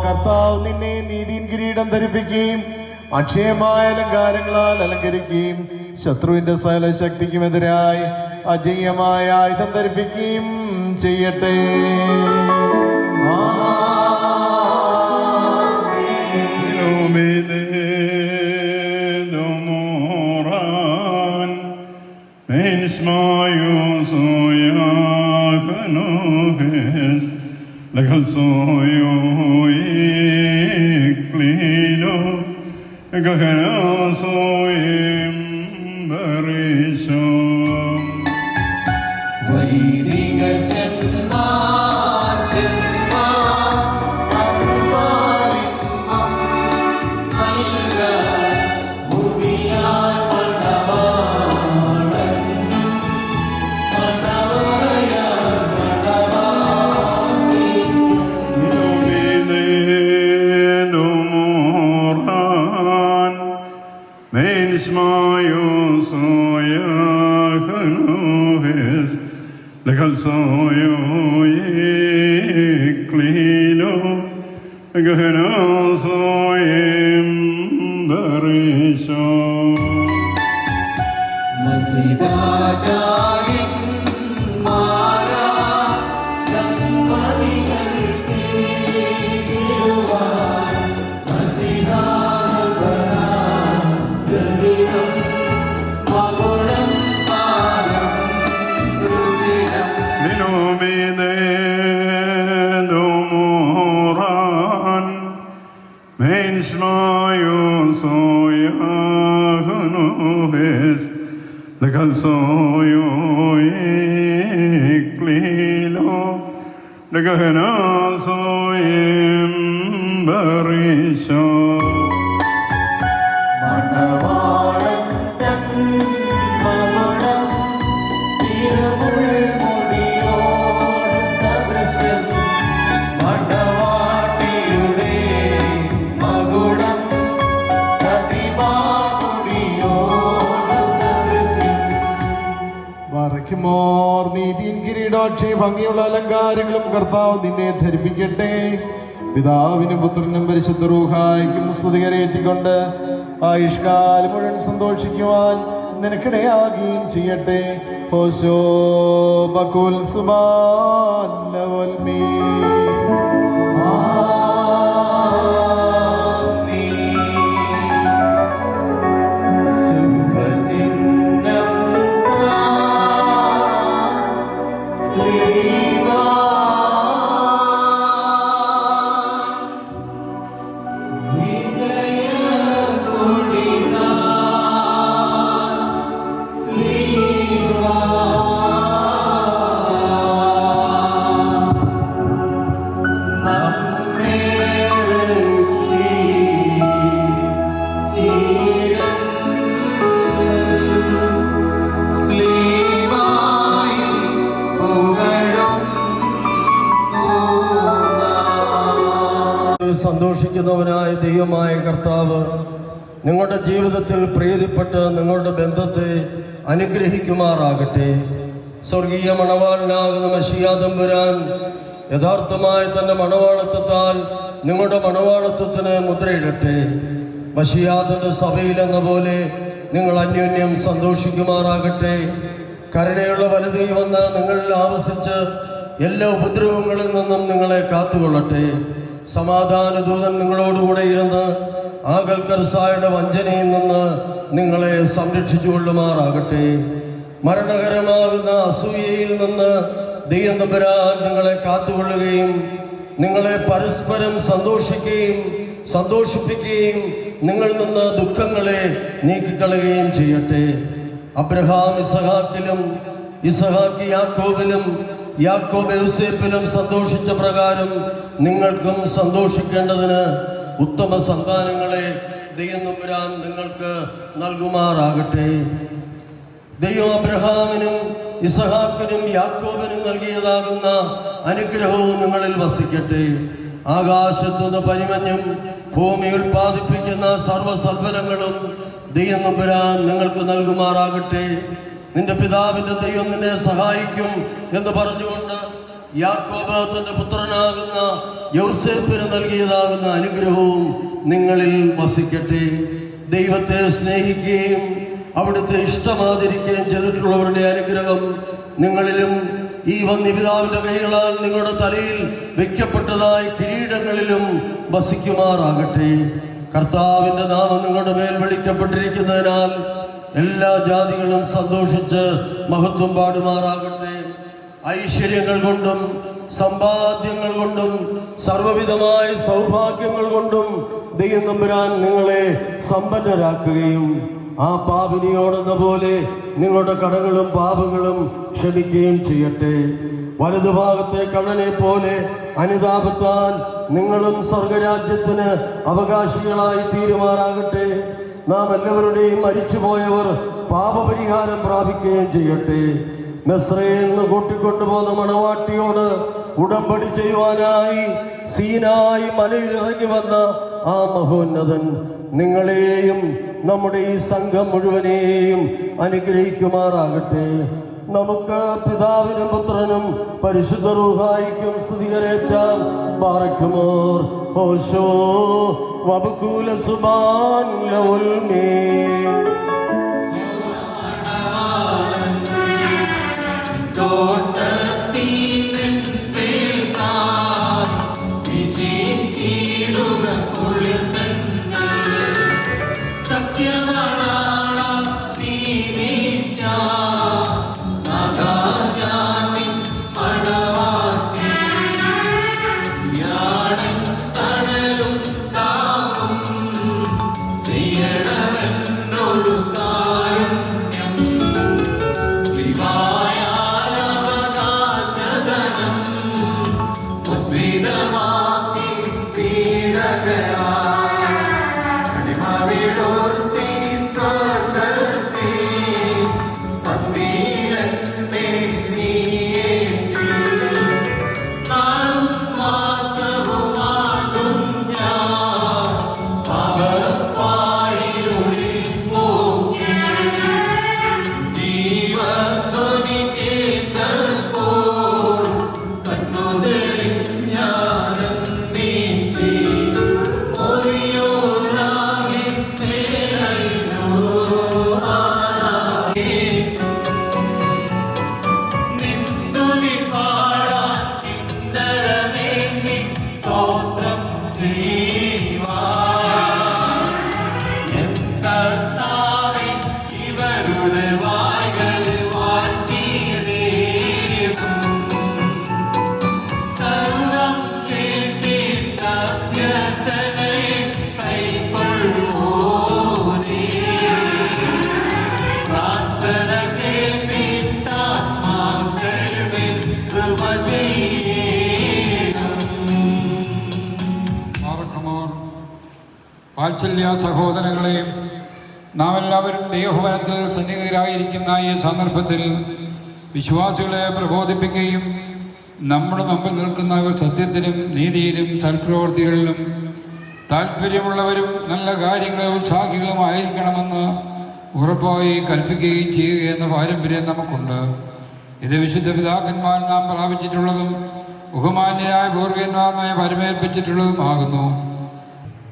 കർത്താവ് നിന്നെ നീതിൻ കിരീടം ധരിപ്പിക്കുകയും അക്ഷയമായ അലങ്കാരങ്ങളാൽ അലങ്കരിക്കുകയും ശത്രുവിന്റെ സകല ശക്തിക്കുമെതിരായി അജയ്യമായ ആയുധം ധരിപ്പിക്കുകയും ചെയ്യട്ടെ. ഭംഗിയുള്ള അലങ്കാരങ്ങളും കർത്താവ് നിന്നെ ധരിപ്പിക്കട്ടെ. പിതാവിനും പുത്രനും പരിശുദ്ധ റൂഹായ്ക്കും സ്തുതി കരയേറ്റിക്കൊണ്ട് ആയുഷ്കാലം മുഴുവൻ സന്തോഷിക്കുവാൻ നിനക്കിടയാകുകയും ചെയ്യട്ടെ. ഹോശോ ബകുൽ സുബാൻ ലവൽമീ. സന്തോഷിക്കുന്നവനായ ദൈവമായ കർത്താവ് നിങ്ങളുടെ ജീവിതത്തിൽ പ്രീതിപ്പെട്ട് നിങ്ങളുടെ ബന്ധത്തെ അനുഗ്രഹിക്കുമാറാകട്ടെ. സ്വർഗീയ മണവാളനാകുന്ന മശിഹാ തമ്പുരാൻ യഥാർത്ഥമായ തന്റെ മണവാളത്വത്താൽ നിങ്ങളുടെ മണവാളത്വത്തിന് മുദ്രയിടട്ടെ. മശിഹായുടെ സഭയിലെന്ന പോലെ നിങ്ങൾ അന്യോന്യം സന്തോഷിക്കുമാറാകട്ടെ. കരുണയുള്ള വലുദൈവമെന്ന് നിങ്ങളിൽ ആവസിച്ച് എല്ലാ ഉപദ്രവങ്ങളിൽ നിന്നും നിങ്ങളെ കാത്തുകൊള്ളട്ടെ. സമാധാന ദൂതൻ നിങ്ങളോടുകൂടെ ഇരുന്ന് ആകൽക്കർസായുടെ വഞ്ചനയിൽ നിന്ന് നിങ്ങളെ സംരക്ഷിച്ചു കൊള്ളുമാറാകട്ടെ. മരണകരമാകുന്ന അസൂയയിൽ നിന്ന് ദൈവം തമ്പുരാൻ നിങ്ങളെ കാത്തുകൊള്ളുകയും നിങ്ങളെ പരസ്പരം സന്തോഷിപ്പിക്കുകയും നിങ്ങളിൽ നിന്ന് ദുഃഖങ്ങളെ നീക്കിക്കളയുകയും ചെയ്യട്ടെ. അബ്രഹാം ഇസഹാക്കിലും, ഇസഹാക്ക് യാക്കോബിലും, യാക്കോബ് യോസേപ്പിലും സന്തോഷിച്ച പ്രകാരം നിങ്ങൾക്കും സന്തോഷിക്കേണ്ടതിന് ഉത്തമ സന്താനങ്ങളെ ദൈവം തമ്പുരാൻ നിങ്ങൾക്ക് നൽകുമാറാകട്ടെ. ദൈവം അബ്രഹാമിനും ഇസഹാക്കിനും യാക്കോബിനും നൽകിയതാകുന്ന അനുഗ്രഹവും നിങ്ങളിൽ വസിക്കട്ടെ. ആകാശത്തുനിന്ന് പരിമഞ്ഞും ഭൂമി ഉൽപ്പാദിപ്പിക്കുന്ന സർവ്വസൽഫലങ്ങളും ദൈവം തമ്പുരാൻ നിങ്ങൾക്ക് നൽകുമാറാകട്ടെ. നിന്റെ പിതാവിന്റെ ദൈവം നിന്നെ സഹായിക്കും എന്ന് പറഞ്ഞുകൊണ്ട് യാക്കോബ് തന്റെ പുത്രനാകുന്ന യൗസേപ്പിന് നൽകിയതാകുന്ന അനുഗ്രഹവും നിങ്ങളിൽ വസിക്കട്ടെ. ദൈവത്തെ സ്നേഹിക്കുകയും അവിടുത്തെ ഇഷ്ടമാതിരിക്കുകയും ചെയ്തിട്ടുള്ളവരുടെ അനുഗ്രഹം നിങ്ങളിലും ഈ വന്യപിതാവിന്റെ കൈകളാൽ നിങ്ങളുടെ തലയിൽ വെക്കപ്പെട്ടതായ കിരീടങ്ങളിലും വസിക്കുമാറാകട്ടെ. കർത്താവിന്റെ നാമം നിങ്ങളുടെ മേൽ വിളിക്കപ്പെട്ടിരിക്കുന്നതിനാൽ എല്ലാ ജാതികളും സന്തോഷിച്ച് മഹത്വം പാടുമാറാകട്ടെ. ഐശ്വര്യങ്ങൾ കൊണ്ടും സമ്പാദ്യങ്ങൾ കൊണ്ടും സർവ്വവിധമായ സൗഭാഗ്യങ്ങൾ കൊണ്ടും ദൈവം തമ്പുരാൻ നിങ്ങളെ സമ്പന്നരാക്കുകയും ആ പാപിനിയോടെന്ന പോലെ നിങ്ങളുടെ കടങ്ങളും പാപങ്ങളും ക്ഷമിക്കുകയും ചെയ്യട്ടെ. വലതുഭാഗത്തെ കള്ളനെ പോലെ അനുതാപത്താൽ നിങ്ങളും സ്വർഗരാജ്യത്തിന് അവകാശികളായി തീരുമാറാകട്ടെ. നാം എല്ലാവരുടെയും മരിച്ചുപോയവർ പാപപരിഹാരം പ്രാപിക്കുകയും ചെയ്യട്ടെ. മിസ്രയിൽ നിന്ന് കൂട്ടിക്കൊണ്ടുപോകുന്ന മണവാട്ടിയോട് ഉടമ്പടി ചെയ്യുവാനായി സീനായി മലയിൽ ഇറങ്ങി വന്ന ആ മഹോന്നതൻ നിങ്ങളെയും നമ്മുടെ ഈ സംഘം മുഴുവനെയും അനുഗ്രഹിക്കുമാറാകട്ടെ. നമുക്ക് പിതാവിനും പുത്രനും പരിശുദ്ധ റൂഹായിക്കും സ്തുതികരേറ്റാം. ബാറക്കുമോർ ഓശോ വബുകൂല സുബാൻ ലൗൽമേ. വാത്സല്യ സഹോദരങ്ങളെയും നാം എല്ലാവരും ദൈവഭവനത്തിൽ സന്നിഹിതരായിരിക്കുന്ന ഈ സന്ദർഭത്തിൽ വിശ്വാസികളെ പ്രബോധിപ്പിക്കുകയും നമ്മുടെ മുമ്പിൽ നിൽക്കുന്നവർ സത്യത്തിലും നീതിയിലും സൽപ്രവൃത്തികളിലും താല്പര്യമുള്ളവരും നല്ല കാര്യങ്ങളിൽ ഉത്സാഹികളുമായിരിക്കണമെന്ന് ഉറപ്പായി കൽപ്പിക്കുകയും ചെയ്യുക എന്ന പാരമ്പര്യം നമുക്കുണ്ട്. ഇത് വിശുദ്ധ പിതാക്കന്മാർ നാം പ്രാപിച്ചിട്ടുള്ളതും ബഹുമാന്യരായ പൂർവ്വന്മാരുമായി പരമേൽപ്പിച്ചിട്ടുള്ളതുമാകുന്നു.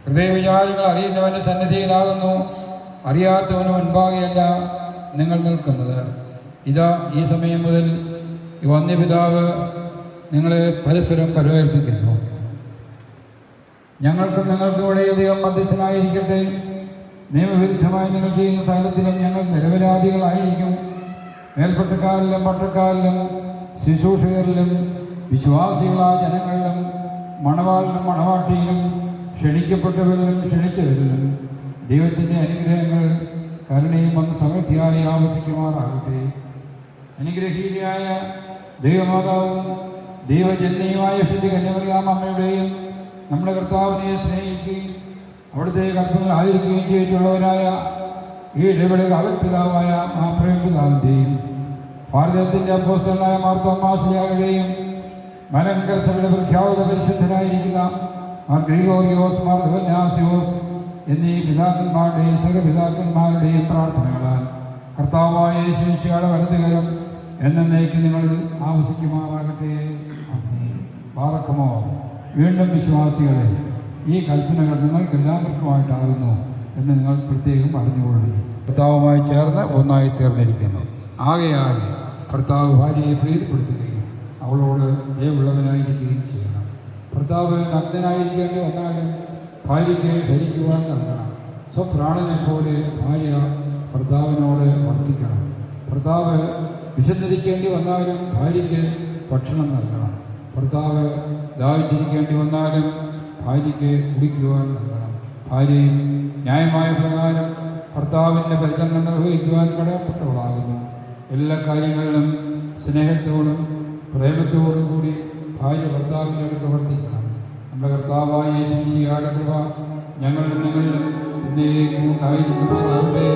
ഹൃദയവിചാരങ്ങൾ അറിയുന്നവൻ്റെ സന്നിധിയിലാകുന്നു, അറിയാത്തവന് മുൻപാകെയല്ല നിങ്ങൾ നിൽക്കുന്നത്. ഇതാ ഈ സമയം മുതൽ ഈ വന്യപിതാവ് നിങ്ങളെ പരസ്പരം പരമേൽപ്പിക്കുന്നു. ഞങ്ങൾക്കും നിങ്ങൾക്കും ഇവിടെ ദൈവം മധ്യസ്ഥനായിരിക്കട്ടെ. നിയമവിരുദ്ധമായി നിങ്ങൾ ചെയ്യുന്ന സകലത്തിലും ഞങ്ങൾ നിരപരാധികളായിരിക്കും. മേൽപ്പട്ടക്കാരിലും പട്ടക്കാരിലും ശുശ്രൂഷകരിലും വിശ്വാസികളായ ജനങ്ങളിലും മണവാളിലും മണവാട്ടിയിലും ക്ഷണിക്കപ്പെട്ടവരിലും ക്ഷണിച്ചവരിലും ദൈവത്തിൻ്റെ അനുഗ്രഹങ്ങൾ കരുണയും വന്ന് സമൃദ്ധിയായി ആവസിക്കുമാറാകട്ടെ. അനുഗ്രഹീതയായ ദൈവമാതാവും ദൈവജന്യയുമായ വിശുദ്ധ കന്യമറിയാം അമ്മയുടെയും നമ്മുടെ കർത്താവിനെ സ്നേഹിക്കുകയും അവിടുത്തെ കർത്തങ്ങളായിരിക്കുകയും ചെയ്തിട്ടുള്ളവരായ ഈ ഇടപെടൽ അവൽപിതാവായ ആ പ്രേമപിതാവിൻ്റെയും ഭാരതത്തിൻ്റെ അപ്പോസ്തലനായ മാർത്തോമാശ്ലീഹായുടെയും മലങ്കര സഭയുടെ പ്രഖ്യാപിത പരിശുദ്ധനായിരിക്കുന്ന മാർ ഗ്രിഗോറിയോസ്, മാർ ധവന്യാസിയോസ് എന്നീ പിതാക്കന്മാരുടെയും സകപിതാക്കന്മാരുടെയും പ്രാർത്ഥനകളാൽ കർത്താവായ യേശുമിശിഹായുടെ വലതുകരം എന്നേക്കും നിങ്ങളിൽ ആവസിക്കുമാറാകട്ടെ. പാറക്കുമോ. വീണ്ടും വിശ്വാസികളെ, ഈ കൽപ്പനകൾ നിങ്ങൾക്കെല്ലാവർക്കുമായിട്ടാകുന്നു എന്ന് നിങ്ങൾ പ്രത്യേകം അറിഞ്ഞുകൊള്ളുക. ഭർത്താവുമായി ചേർന്ന് ഒന്നായി തീർന്നിരിക്കുന്നു. ആകയാൽ ഭർത്താവ് ഭാര്യയെ പ്രീതിപ്പെടുത്തുകയും അവളോട് ദയവുള്ളവനായിരിക്കുകയും ചെയ്യണം. ഭർത്താവ് നഗ്നനായിരിക്കേണ്ടി വന്നാലും ഭാര്യയ്ക്ക് ധരിക്കുവാൻ നൽകണം. സ്വപ്രാണനെ പോലെ ഭാര്യ ഭർത്താവിനോട് വർത്തിക്കണം. ഭർത്താവ് വിശന്നിരിക്കേണ്ടി വന്നാലും ഭാര്യയ്ക്ക് ഭക്ഷണം നൽകണം. ഭർത്താവ് ദാഹിച്ചിരിക്കേണ്ടി വന്നാലും ഭാര്യയ്ക്ക് കുടിക്കുവാൻ നൽകണം. ഭാര്യയും ന്യായമായ പ്രകാരം ഭർത്താവിൻ്റെ പരിചരണം നിർവഹിക്കുവാൻ കടപ്പെട്ടവളാകുന്നു. എല്ലാ കാര്യങ്ങളിലും സ്നേഹത്തോടും പ്രേമത്തോടും കൂടി ഭാര്യ ഭർത്താവിൻ്റെ അടുത്ത് വർത്തിക്കണം. നമ്മുടെ കർത്താവായ യേശുമിശിഹായുടെ കൃപ ഞങ്ങളുടെ നിങ്ങളിലും എന്നേക്കും ഉണ്ടായിരിക്കുമാറാകട്ടെ.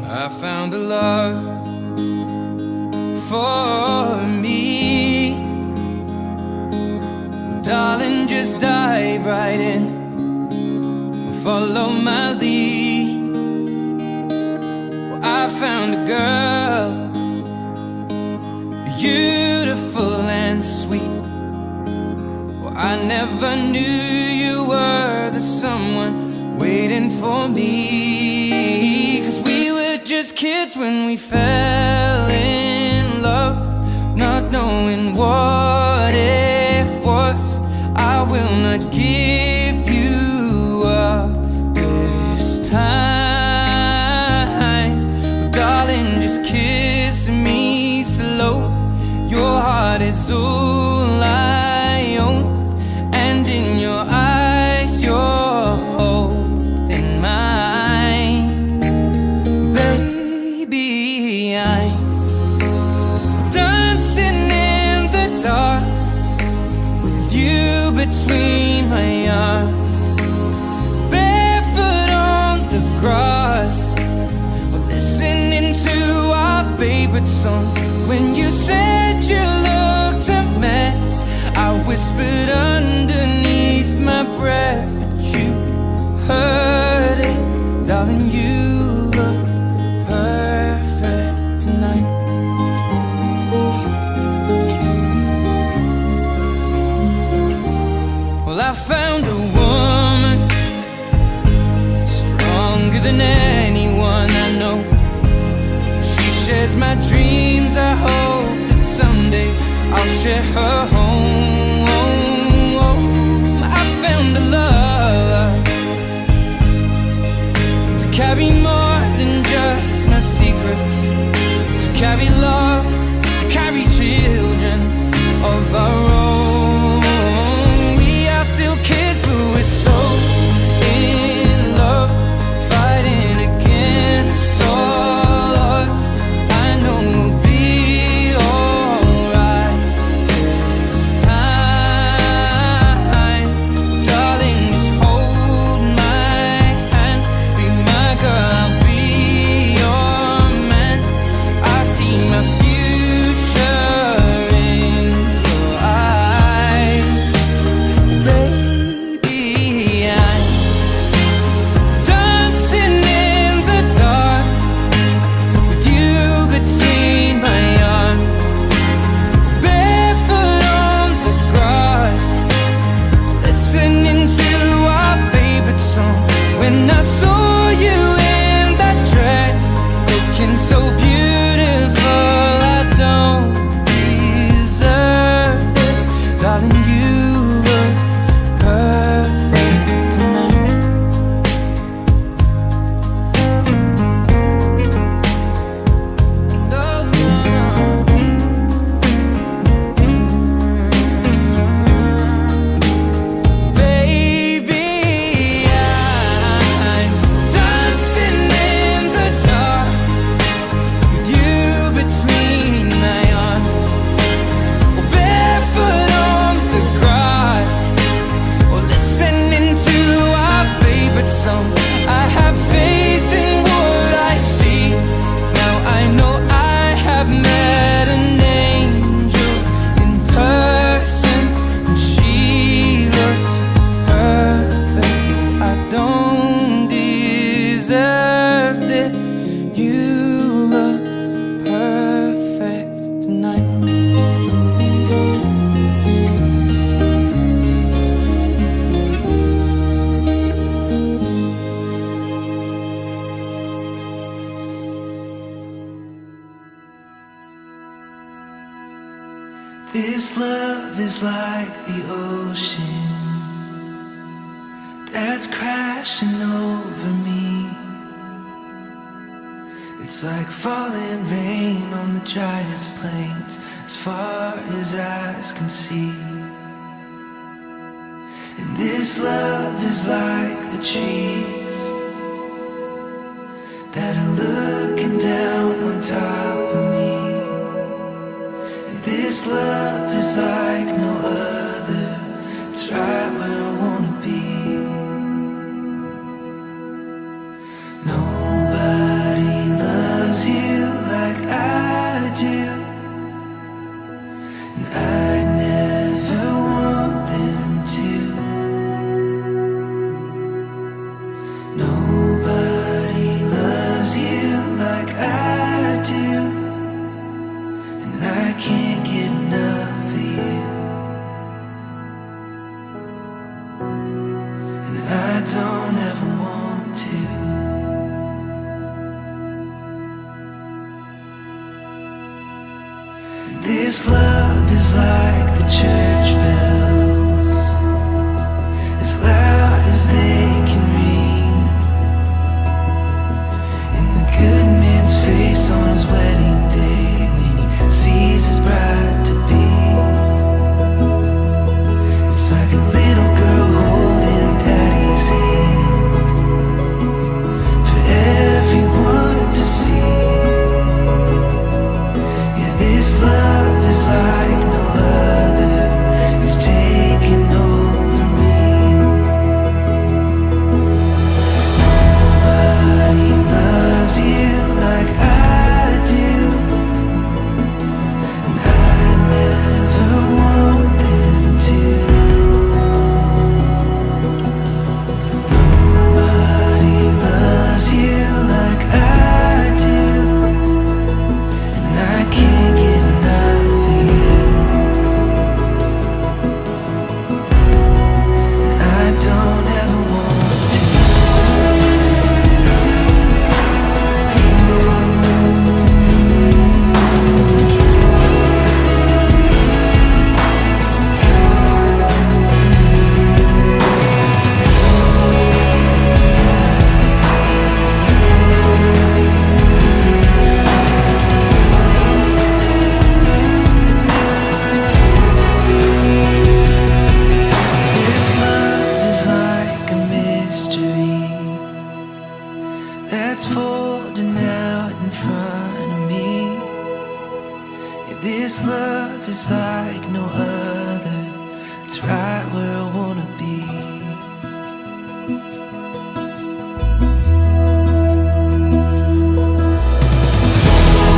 I found a love for me. Darling, just dive right in, follow my lead. Well, I found a girl, beautiful and sweet. Well, I never knew you were the someone waiting for me. 'Cause we were just kids when we fell in love, not knowing what it was. I will not give you up this time, darling, just kiss me slow. Your heart is all I own, and in your eyes you're holding mine. Baby, I'm dancing in the dark with you between my arms, barefoot on the grass, listening to our favorite song. When you said you looked a mess, I whispered underneath my breath, but you heard it, darling. You look perfect tonight. Well, I found a woman stronger than anyone I know. She shares my dreams. I hope that someday I'll share her home. I found a love to carry more than just my secrets, to carry love, to carry children of our own. We are still kids, but we're so in love, fighting against all odds. I know we'll be alright this time, darling. Just hold my hand, be my girl, I'll be your man. I see my future in your eyes, baby. I'm dancing in the dark with you between my arms, barefoot on the grass, listening to our favorite song. When I saw you in that dress, looking so beautiful, I don't deserve this, darling. You look perfect tonight. No, no, no. Baby, I'm dancing in the dark with you between my arms, barefoot on the grass, or listening to our favorite song. I have faith in what I see. Now I know I have met an angel in person, and she looks perfect. I don't deserve this. You look perfect tonight. This love is like the ocean that's crashing over me. It's like falling rain on the driest plains, as far as eyes can see. And this love is like the trees that are looking down on top of me. And this love is like no other. It's right where I wanna be. Nobody loves you like I do, and I never want them to. don't ever want to. This love is like the church bells, as loud as they can ring, in the good man's face on his wedding day, when he sees his bride to be. It's like a little girl holding her daddy's hand for everyone to see. Yeah, this love is like no other. It's taken over me. Nobody loves you like I do, and I never want them to. Nobody loves you like I do, and I can't get enough of you. And I don't ever want to. This love is like a mystery that's folding out in front of me. Yeah, this love is like no other. It's right where I wanna be.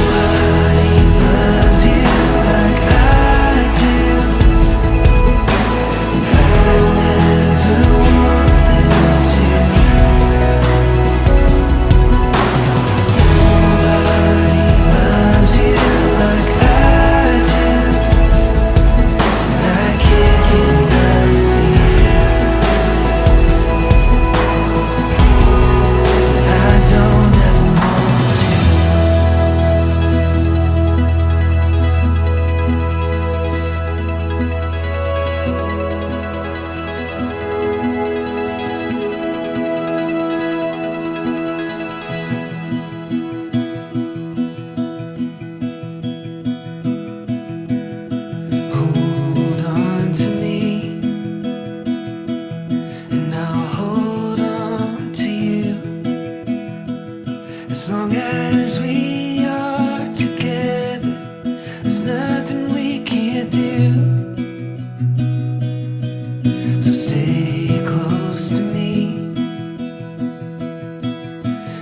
Nobody loves you like I do. I never want them to. Nobody loves you like I do, and I can't get enough of you. I don't ever want to. Hold on to me, and I'll hold on to you. As long as we are together, there's nothing we can't do. So stay close to me,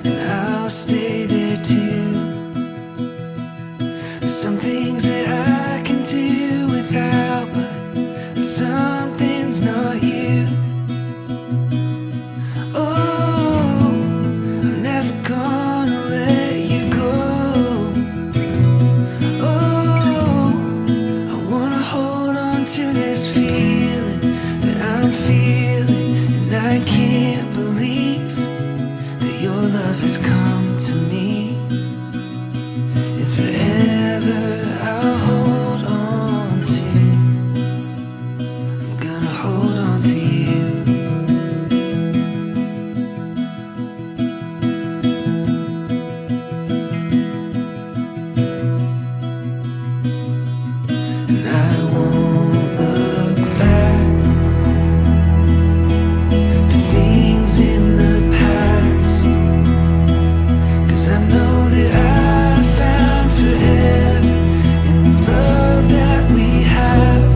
and I'll stay there too. There's some things that I can do without, but something's not you. Oh, I'm never gonna let you go. Oh, I wanna hold on to this feeling that I'm feeling, and I can't believe that your love has come to me. And forever I'll hold on to. I'm gonna hold on to you. And I won't look back to things in the past, 'cause I know that I found forever in the love that we have.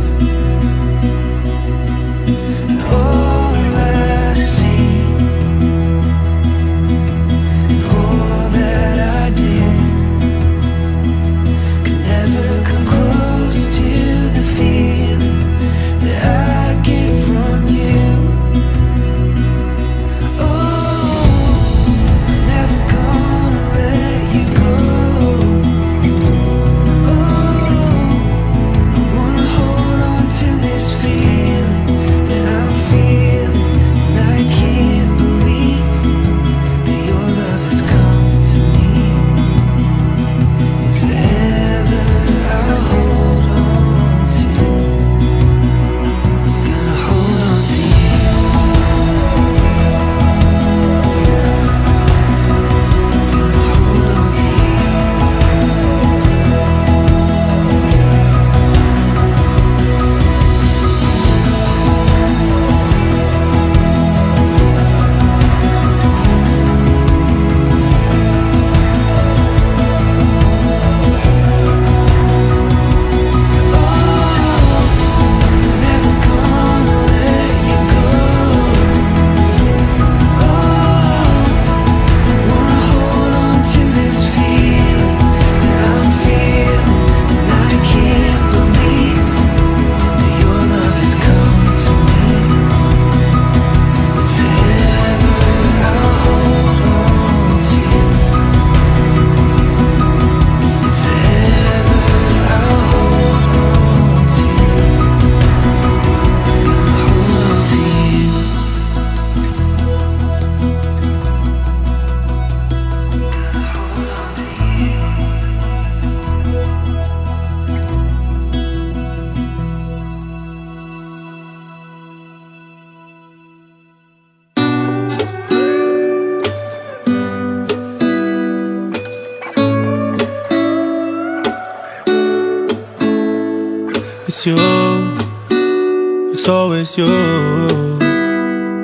always you.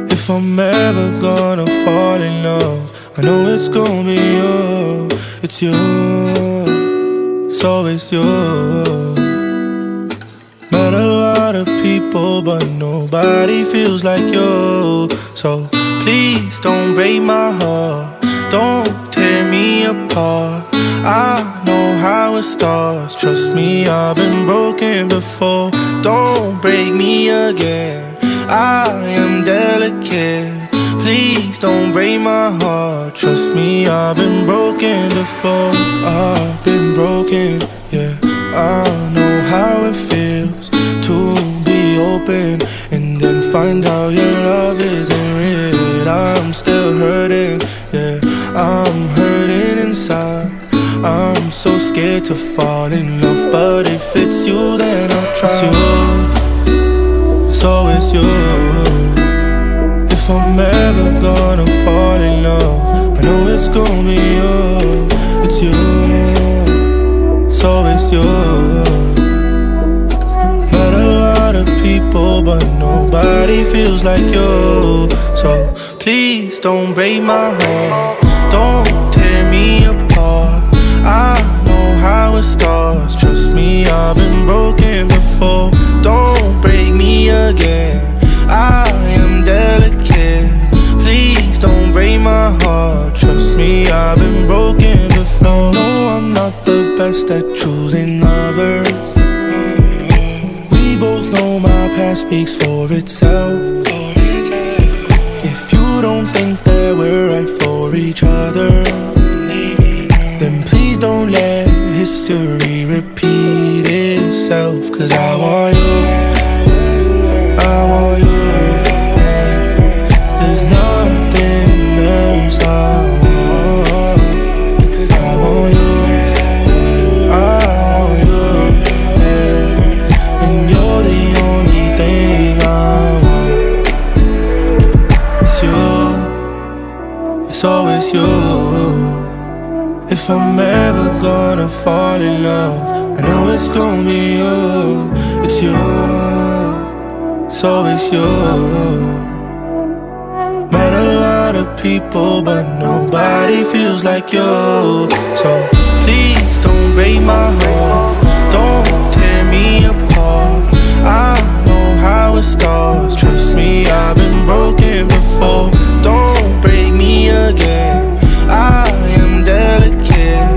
If I'm ever gonna fall in love, I know it's gonna be you. It's you. It's always you. Met a lot of people, but nobody feels like you. So please don't break my heart, don't tear me apart. I know how it starts, trust me, I've been broken before. Don't break me again, I am delicate. Please don't break my heart, trust me, I've been broken before. I've been broken, yeah, I know how it feels to be open and then find out your love isn't real. I'm still hurting, yeah, I'm hurting inside. I'm so scared to fall in love, but if it's you, then I'll trust you. It's always you. If I'm ever gonna fall in love, I know it's gonna be you. It's you. It's always you. Met a lot of people, but nobody feels like you. So please don't break my heart, don't tear me apart. I know how it starts, trust me, I've been broken before. Don't break me again, I am delicate. Please don't break my heart, trust me, I've been broken before. No, I'm not the best at choosing lovers. We both know my past speaks for itself. If you don't think that we're right for each other, then please don't let history repeat itself. 'Cause I want you, I want you, yeah. There's nothing else I want. 'Cause I want you, I want you, yeah. And you're the only thing I want. It's you, it's always you. If I'm ever gonna fall in love, I know it's gonna be you. It's you. It's always you. Met a lot of people, but nobody feels like you. So please don't break my heart, don't tear me apart. I know how it starts, trust me, I've been broken before. Don't break me again, I am delicate.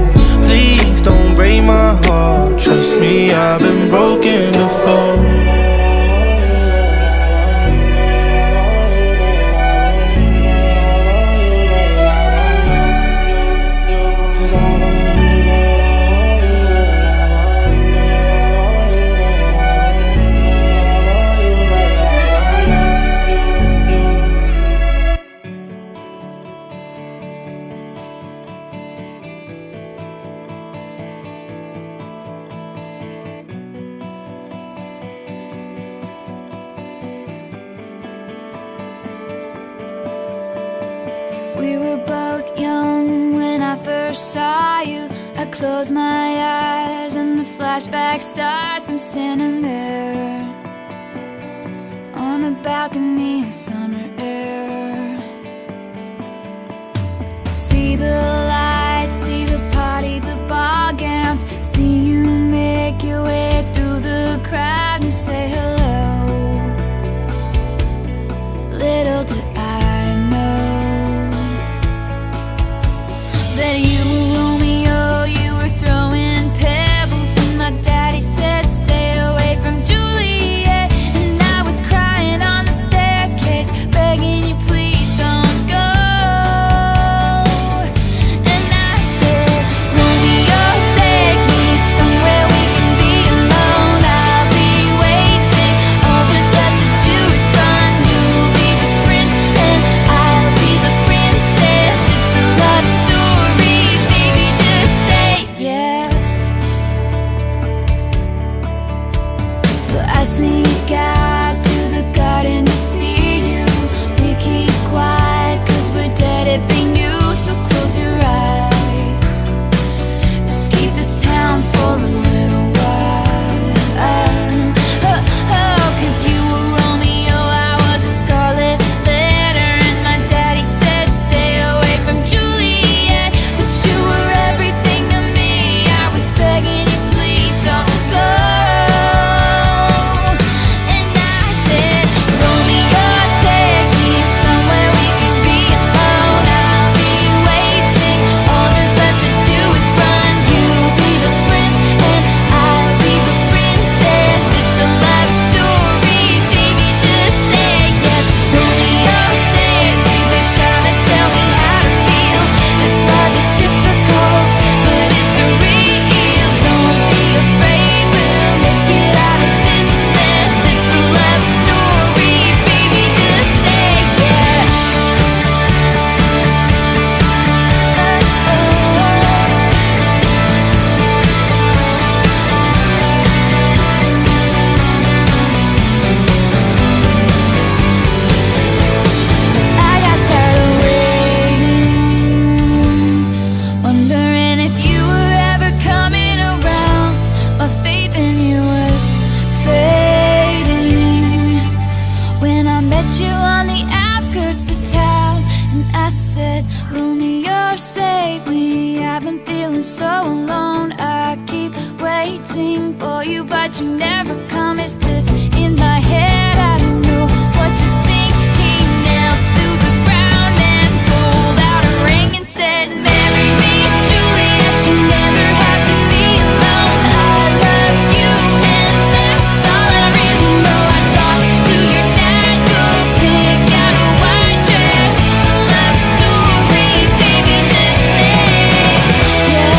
Please don't break my heart, trust me, I've been broken before. We were both young when I first saw you. I close my eyes and the flashback starts. I'm standing there on a balcony in summer air. See the lights, see the party, the ball gowns. See you make your way through the crowd and say hello. Little did I know that you were Romeo, you were throwing pebbles, and my daddy said stay away from Juliet. And I was crying on the staircase, begging you please don't go. And I said, Romeo, take me somewhere we can be alone. I'll be met you on the outskirts of town, and I said, Romeo, save me. I've been feeling so alone. I keep waiting for you, but you never come. Is this in my head? I don't know what to think. He knelt to the ground and pulled out a ring and said, marry me, Juliet. You never have to be alone. I love you, and that's all I really know. I talk to your dad, go pick out a white dress. It's a love story, baby, just say yes.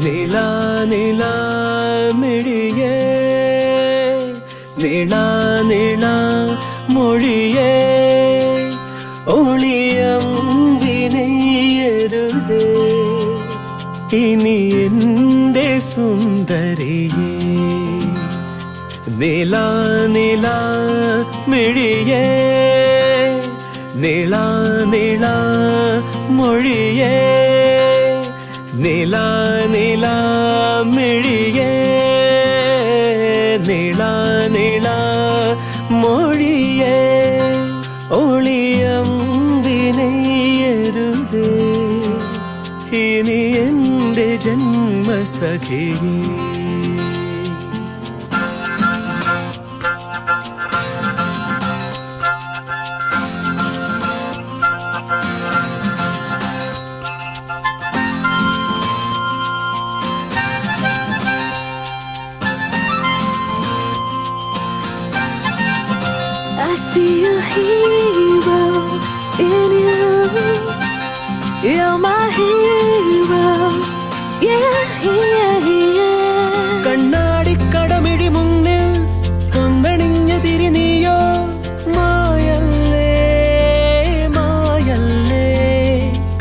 നീലാ നീലാ മിഴിയേ നീളാ നീളാ മൊഴിയേ ഒളിയം വിനയരുതേ ഇനി എൻ്റെ സുന്ദരിയേ നീലാ നീലാ മിഴിയേ നീളാ നീളാ മൊഴിയേ നീലാ നീലാ മിഴിയേ നീളാ നീളാ മൊഴിയേ ഒളിയം വിനയരുതേ ഇനി എൻ്റെ ജന്മസഖിയേ I see a hero in you. You're my hero. Yeah, yeah, yeah. കണ്ണാടിക്കടമിടി മുന്നിൽ കൊന്നണിഞ്ഞ തിരിനീയോ മായല്ലേ മായല്ലേ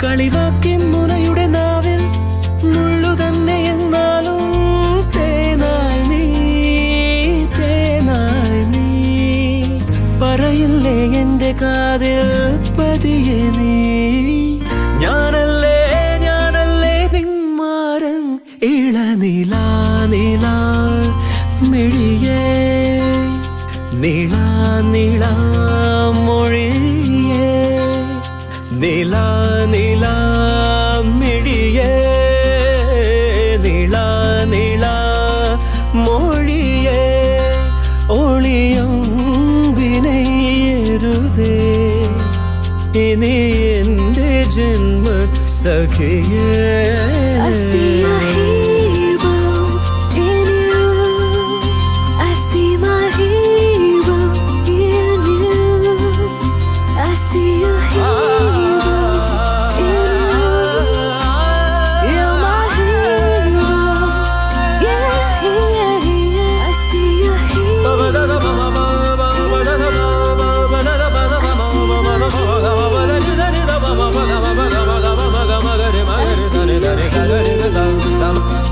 കളിവാക്കി മുനയുടെ നാവിൽ മുള്ളു തന്നെ എന്നാലും തേനായി നീ തേനായി നീ പറയില്ലേ എൻ്റെ കാതിൽ പതിയെ നീ ഞാനല്ലേ ഞാനല്ലേ നിന്മാരൻ ഇളനീലാ നീലാ മിഴിയേ നീളാ നീളാ മൊഴിയേ നീലാ നീലാ മിഴിയേ നീളാ നീളാ മൊഴിയേ ഒളിയം വിനയരുതേ ഇനി എൻ്റെ ജന്മ സഖിയേ I see a hero in you. I see my hero in you. I see a hero in you. You're my hero. Yeah, yeah, yeah. I see a hero. I see a hero.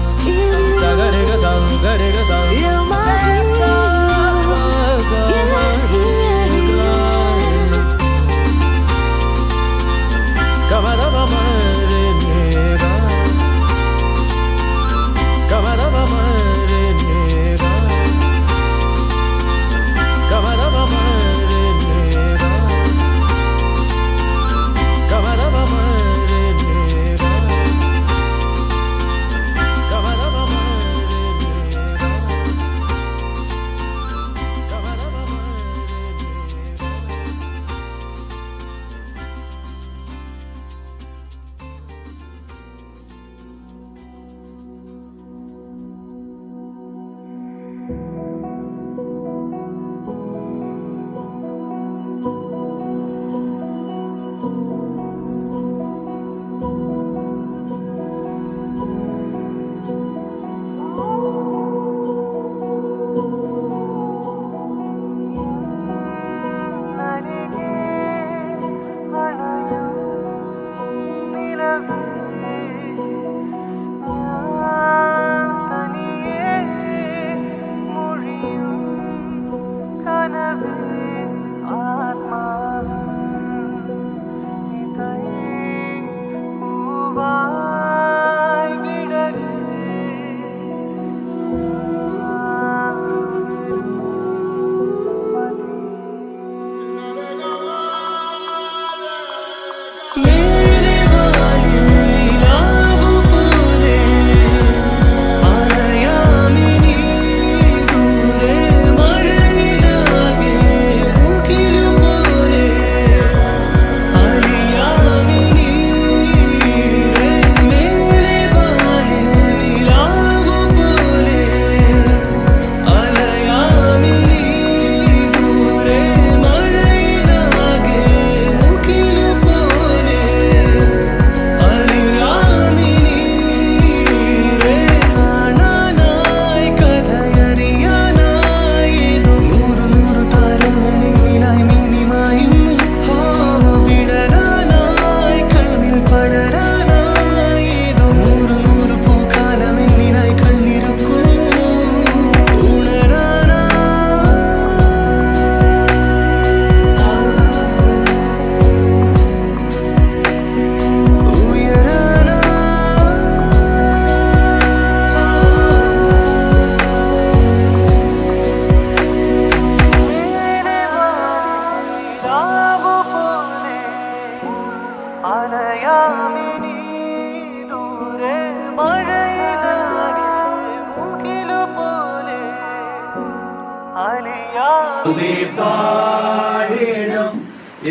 പാടിടും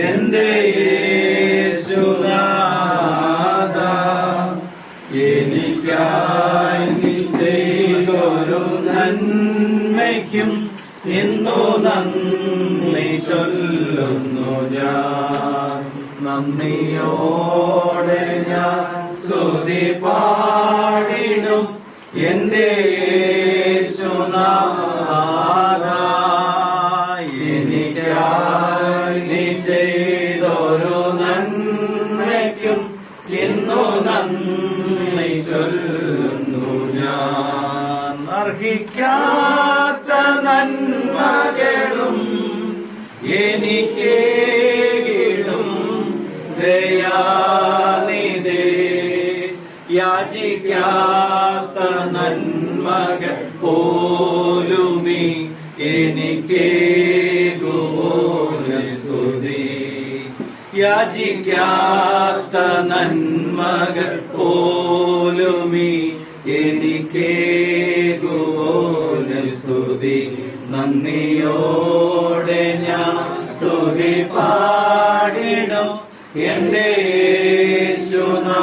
എന്റെ യേശുനാഥ. എനിക്കായി നീ ചെയ്തൊരു നന്മയ്ക്കും ഇന്നു നന്ദി ചൊല്ലുന്നു ഞാൻ. നന്ദിയോടെ ഞാൻ സ്തുതി പാടിടും എന്റെ യേശുനാഥ. എനിക്കായി നീ ചെയ്തൊരു നന്മയ്ക്കും ഇന്നു നന്ദി ചൊല്ലുന്നു ഞാൻ. അർഹിക്കാത്ത നന്മകളും എനിക്കേകിടും ദയാനിധേ. യാചിക്കാത്ത നന്മകൾ പോലുമീ എനിക്കേകുവോന് സ്തുതി. യാചിക്കാത്ത നന്മകൾ പോലുമീ എനിക്കേകുവോന് സ്തുതി. നന്ദിയോടെ ഞാൻ സ്തുതി പാടിടും എന്റെ യേശുനാഥ.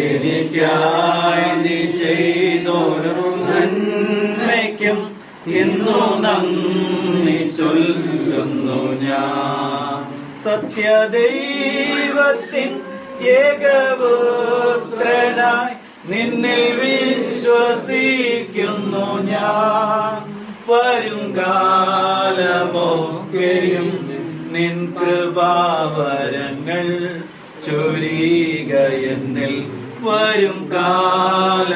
എനിക്കായി നീ ചെയ്തൊരു നന്മയ്ക്കും ഇന്നു നന്ദി ചൊല്ലുന്നു ഞാൻ. സത്യദൈവത്തിൻ ഏകപുത്രനായി നിന്നിൽ വിശ്വസിക്കുന്നു ഞാൻ. വരും കാലമൊക്കെയും നിൻ കൃപാവരങ്ങൾ ചൊരിയുക എന്നിൽ. വരും കാലമൊക്കെയും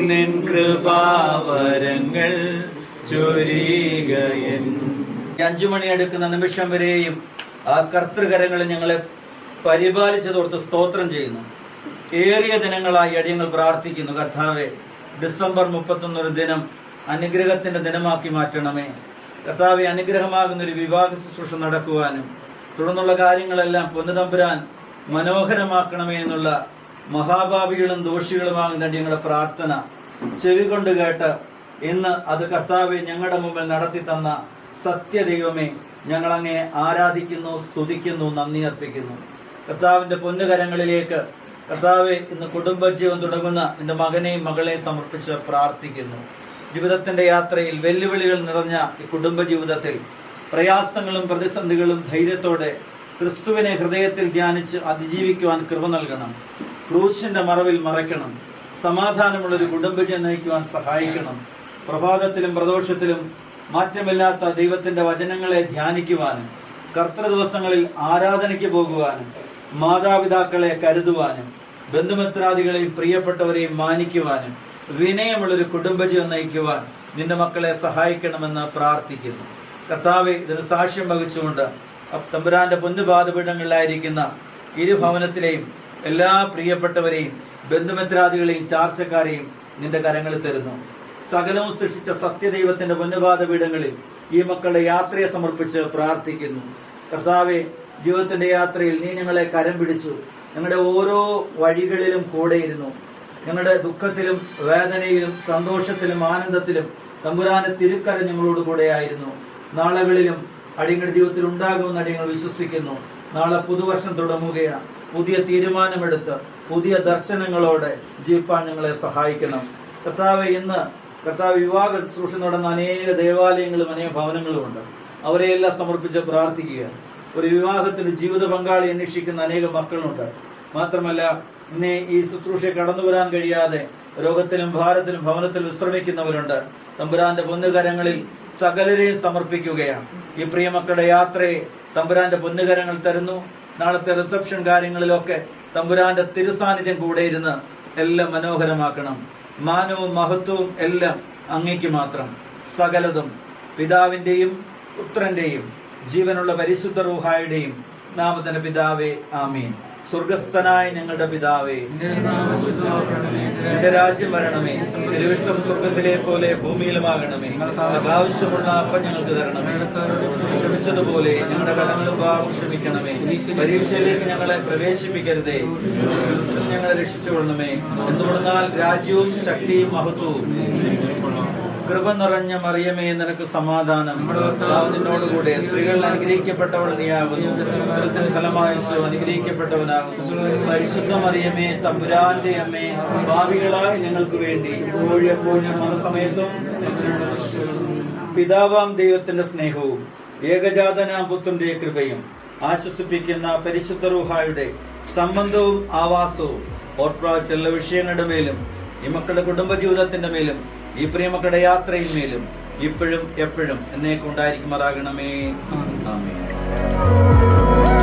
നിൻ കൃപാവരങ്ങൾ ചൊരിയുക എന്നിൽ. 5 മണി അടുക്കുന്ന നിമിഷം വരെയും ആ കർത്തൃകരങ്ങൾ ഞങ്ങളെ പരിപാലിച്ചതോർത്ത് സ്തോത്രം ചെയ്യുന്നു. ഏറിയ ദിനങ്ങളായി അടിയങ്ങൾ പ്രാർത്ഥിക്കുന്നു. കർത്താവെ, ഡിസംബർ 31 ഒരു ദിനം അനുഗ്രഹത്തിന്റെ ദിനമാക്കി മാറ്റണമേ. കർത്താവെ, അനുഗ്രഹമാകുന്ന ഒരു വിവാഹ ശുശ്രൂഷ നടക്കുവാനും തുടർന്നുള്ള കാര്യങ്ങളെല്ലാം പൊന്നുതമ്പുരാൻ മനോഹരമാക്കണമേ എന്നുള്ള മഹാഭാവികളും ദോഷികളുമാകുന്ന അടിയങ്ങളുടെ പ്രാർത്ഥന ചെവി കൊണ്ട് കേട്ട് ഇന്ന് അത് കർത്താവെ ഞങ്ങളുടെ മുമ്പിൽ നടത്തി തന്ന സത്യദൈവമേ, ഞങ്ങൾ അങ്ങേ ആരാധിക്കുന്നു, സ്തുതിക്കുന്നു, നന്ദി അർപ്പിക്കുന്നു. കർത്താവിന്റെ പൊന്നുകരങ്ങളിലേക്ക് കർത്താവെ ഇന്ന് കുടുംബജീവൻ തുടങ്ങുന്ന എന്റെ മകനെയും മകളെയും സമർപ്പിച്ച് പ്രാർത്ഥിക്കുന്നു. ജീവിതത്തിന്റെ യാത്രയിൽ വെല്ലുവിളികൾ നിറഞ്ഞ ഈ കുടുംബജീവിതത്തിൽ പ്രയാസങ്ങളും പ്രതിസന്ധികളും ധൈര്യത്തോടെ ക്രിസ്തുവിനെ ഹൃദയത്തിൽ ധ്യാനിച്ച് അതിജീവിക്കുവാൻ കൃപ നൽകണം. ക്രൂശിന്റെ മറവിൽ മറയ്ക്കണം. സമാധാനമുള്ളൊരു കുടുംബജീവൻ നയിക്കുവാൻ സഹായിക്കണം. പ്രഭാതത്തിലും പ്രദോഷത്തിലും മാറ്റമില്ലാത്ത ദൈവത്തിന്റെ വചനങ്ങളെ ധ്യാനിക്കുവാനും കർത്തൃദിവസങ്ങളിൽ ആരാധനയ്ക്ക് പോകുവാനും മാതാപിതാക്കളെ കരുതുവാനും ബന്ധുമിത്രാദികളെയും പ്രിയപ്പെട്ടവരെയും മാനിക്കുവാനും വിനയമുള്ളൊരു കുടുംബജീവൻ നയിക്കുവാൻ നിന്റെ മക്കളെ സഹായിക്കണമെന്ന് പ്രാർത്ഥിക്കുന്നു. കർത്താവെ, ഇതിന് സാക്ഷ്യം വഹിച്ചുകൊണ്ട് തമ്പുരാന്റെ പൊന്നുപാദപീഠങ്ങളിലായിരിക്കുന്ന ഇരുഭവനത്തിലെയും എല്ലാ പ്രിയപ്പെട്ടവരെയും ബന്ധുമിത്രാദികളെയും ചാർച്ചക്കാരെയും നിന്റെ കരങ്ങളിൽ തരുന്നു. സകലവും സൃഷ്ടിച്ച സത്യദൈവത്തിന്റെ പൊന്നുപാദപീഠങ്ങളിൽ ഈ മക്കളുടെ യാത്രയെ സമർപ്പിച്ച് പ്രാർത്ഥിക്കുന്നു. കർത്താവെ, ജീവിതത്തിന്റെ യാത്രയിൽ നീ ഞങ്ങളെ കരം പിടിച്ചു. ഞങ്ങളുടെ ഓരോ വഴികളിലും കൂടെയിരുന്നു. ഞങ്ങളുടെ ദുഃഖത്തിലും വേദനയിലും സന്തോഷത്തിലും ആനന്ദത്തിലും തമ്പുരാന്റെ തിരുക്കര ഞങ്ങളോട് കൂടെയായിരുന്നു. നാളുകളിലും അടിയങ്ങളുടെ ജീവിതത്തിൽ ഉണ്ടാകുമെന്ന് അടിയങ്ങൾ വിശ്വസിക്കുന്നു. നാളെ പുതുവർഷം തുടങ്ങുകയാണ്. പുതിയ തീരുമാനമെടുത്ത് പുതിയ ദർശനങ്ങളോടെ ജീവിപ്പാൻ ഞങ്ങളെ സഹായിക്കണം. കർത്താവെ, ഇന്ന് കർത്താവ് വിവാഹ ശുശ്രൂഷ നടന്ന അനേക ദേവാലയങ്ങളും അനേക ഭവനങ്ങളും ഉണ്ട്. അവരെയെല്ലാം സമർപ്പിച്ച് പ്രാർത്ഥിക്കുക. ഒരു വിവാഹത്തിന് ജീവിത പങ്കാളി അന്വേഷിക്കുന്ന അനേക മക്കളുണ്ട്. മാത്രമല്ല, ഇന്ന് ഈ ശുശ്രൂഷ കടന്നു വരാൻ കഴിയാതെ രോഗത്തിലും ഭാരത്തിലും ഭവനത്തിലും വിശ്രമിക്കുന്നവരുണ്ട്. തമ്പുരാന്റെ പൊന്നുകരങ്ങളിൽ സകലരെയും സമർപ്പിക്കുകയാണ്. ഈ പ്രിയമക്കളുടെ യാത്രയെ തമ്പുരാന്റെ പൊന്നുകരങ്ങൾ തരുന്നു. നാളത്തെ റിസപ്ഷൻ കാര്യങ്ങളിലൊക്കെ തമ്പുരാന്റെ തിരുസാന്നിധ്യം കൂടെ ഇരുന്ന് എല്ലാം മനോഹരമാക്കണം. മാനവും മഹത്വവും എല്ലാം അങ്ങേക്ക് മാത്രം. സകലതും പിതാവിന്റെയും പുത്രന്റെയും ജീവനുള്ള പരിശുദ്ധ റൂഹായുടെയും നാമത്തിന് പിതാവേ, ആമീൻ. സ്വർഗസ്ഥനായ ഞങ്ങളുടെ പിതാവേ, നിന്റെ രാജ്യം വരണമേ. തിരുവിഷ്ടം സ്വർഗത്തിലെ പോലെ ഭൂമിയിലുമാകണമേ. ആവശ്യമുള്ള അപ്പം ഞങ്ങൾക്ക് തരണമേ. ക്ഷമിച്ചതുപോലെ ഞങ്ങളുടെ കടങ്ങളും പാപം ക്ഷമിക്കണമേ. പരീക്ഷയിലേക്ക് ഞങ്ങളെ പ്രവേശിപ്പിക്കരുതേ, ഞങ്ങളെ രക്ഷിച്ചുകൊള്ളണമേ. എന്തുകൊണ്ടെന്നാൽ രാജ്യവും ശക്തിയും മഹത്വവും കൃപ നിറഞ്ഞ മറിയമേ, നിനക്ക് സമാധാനം. കർത്താവ് നിന്നോടുകൂടെ സ്ത്രീകൾ അനുഗ്രഹിക്കപ്പെട്ടവൾ നീയാകുന്നു. ഉദരത്തിൻ ഫലമായി ഈശോ അനുഗ്രഹിക്കപ്പെട്ടവനാകുന്നു. പരിശുദ്ധ മറിയമേ, തമ്പുരാന്റെ അമ്മേ, പാപികളായ ഞങ്ങൾക്ക് വേണ്ടി ഇപ്പോഴും എപ്പോഴും മരണസമയത്തും. പിതാവാം ദൈവത്തിന്റെ സ്നേഹവും ഏകജാതനാം പുത്രന്റെ കൃപയും ആശ്വസിപ്പിക്കുന്ന പരിശുദ്ധ റൂഹായുടെ സംബന്ധവും ആവാസവും ഓർപ്രാവശ്യ എല്ലാ വിഷയങ്ങളുടെ മേലും ഈ മക്കളുടെ കുടുംബജീവിതത്തിന്റെ മേലും ഈ പ്രിയമക്കളുടെ യാത്രയിന്മേലും ഇപ്പോഴും എപ്പോഴും എന്നേക്കും ഉണ്ടായിരിക്കുമാറാകണമേ. ആമേൻ.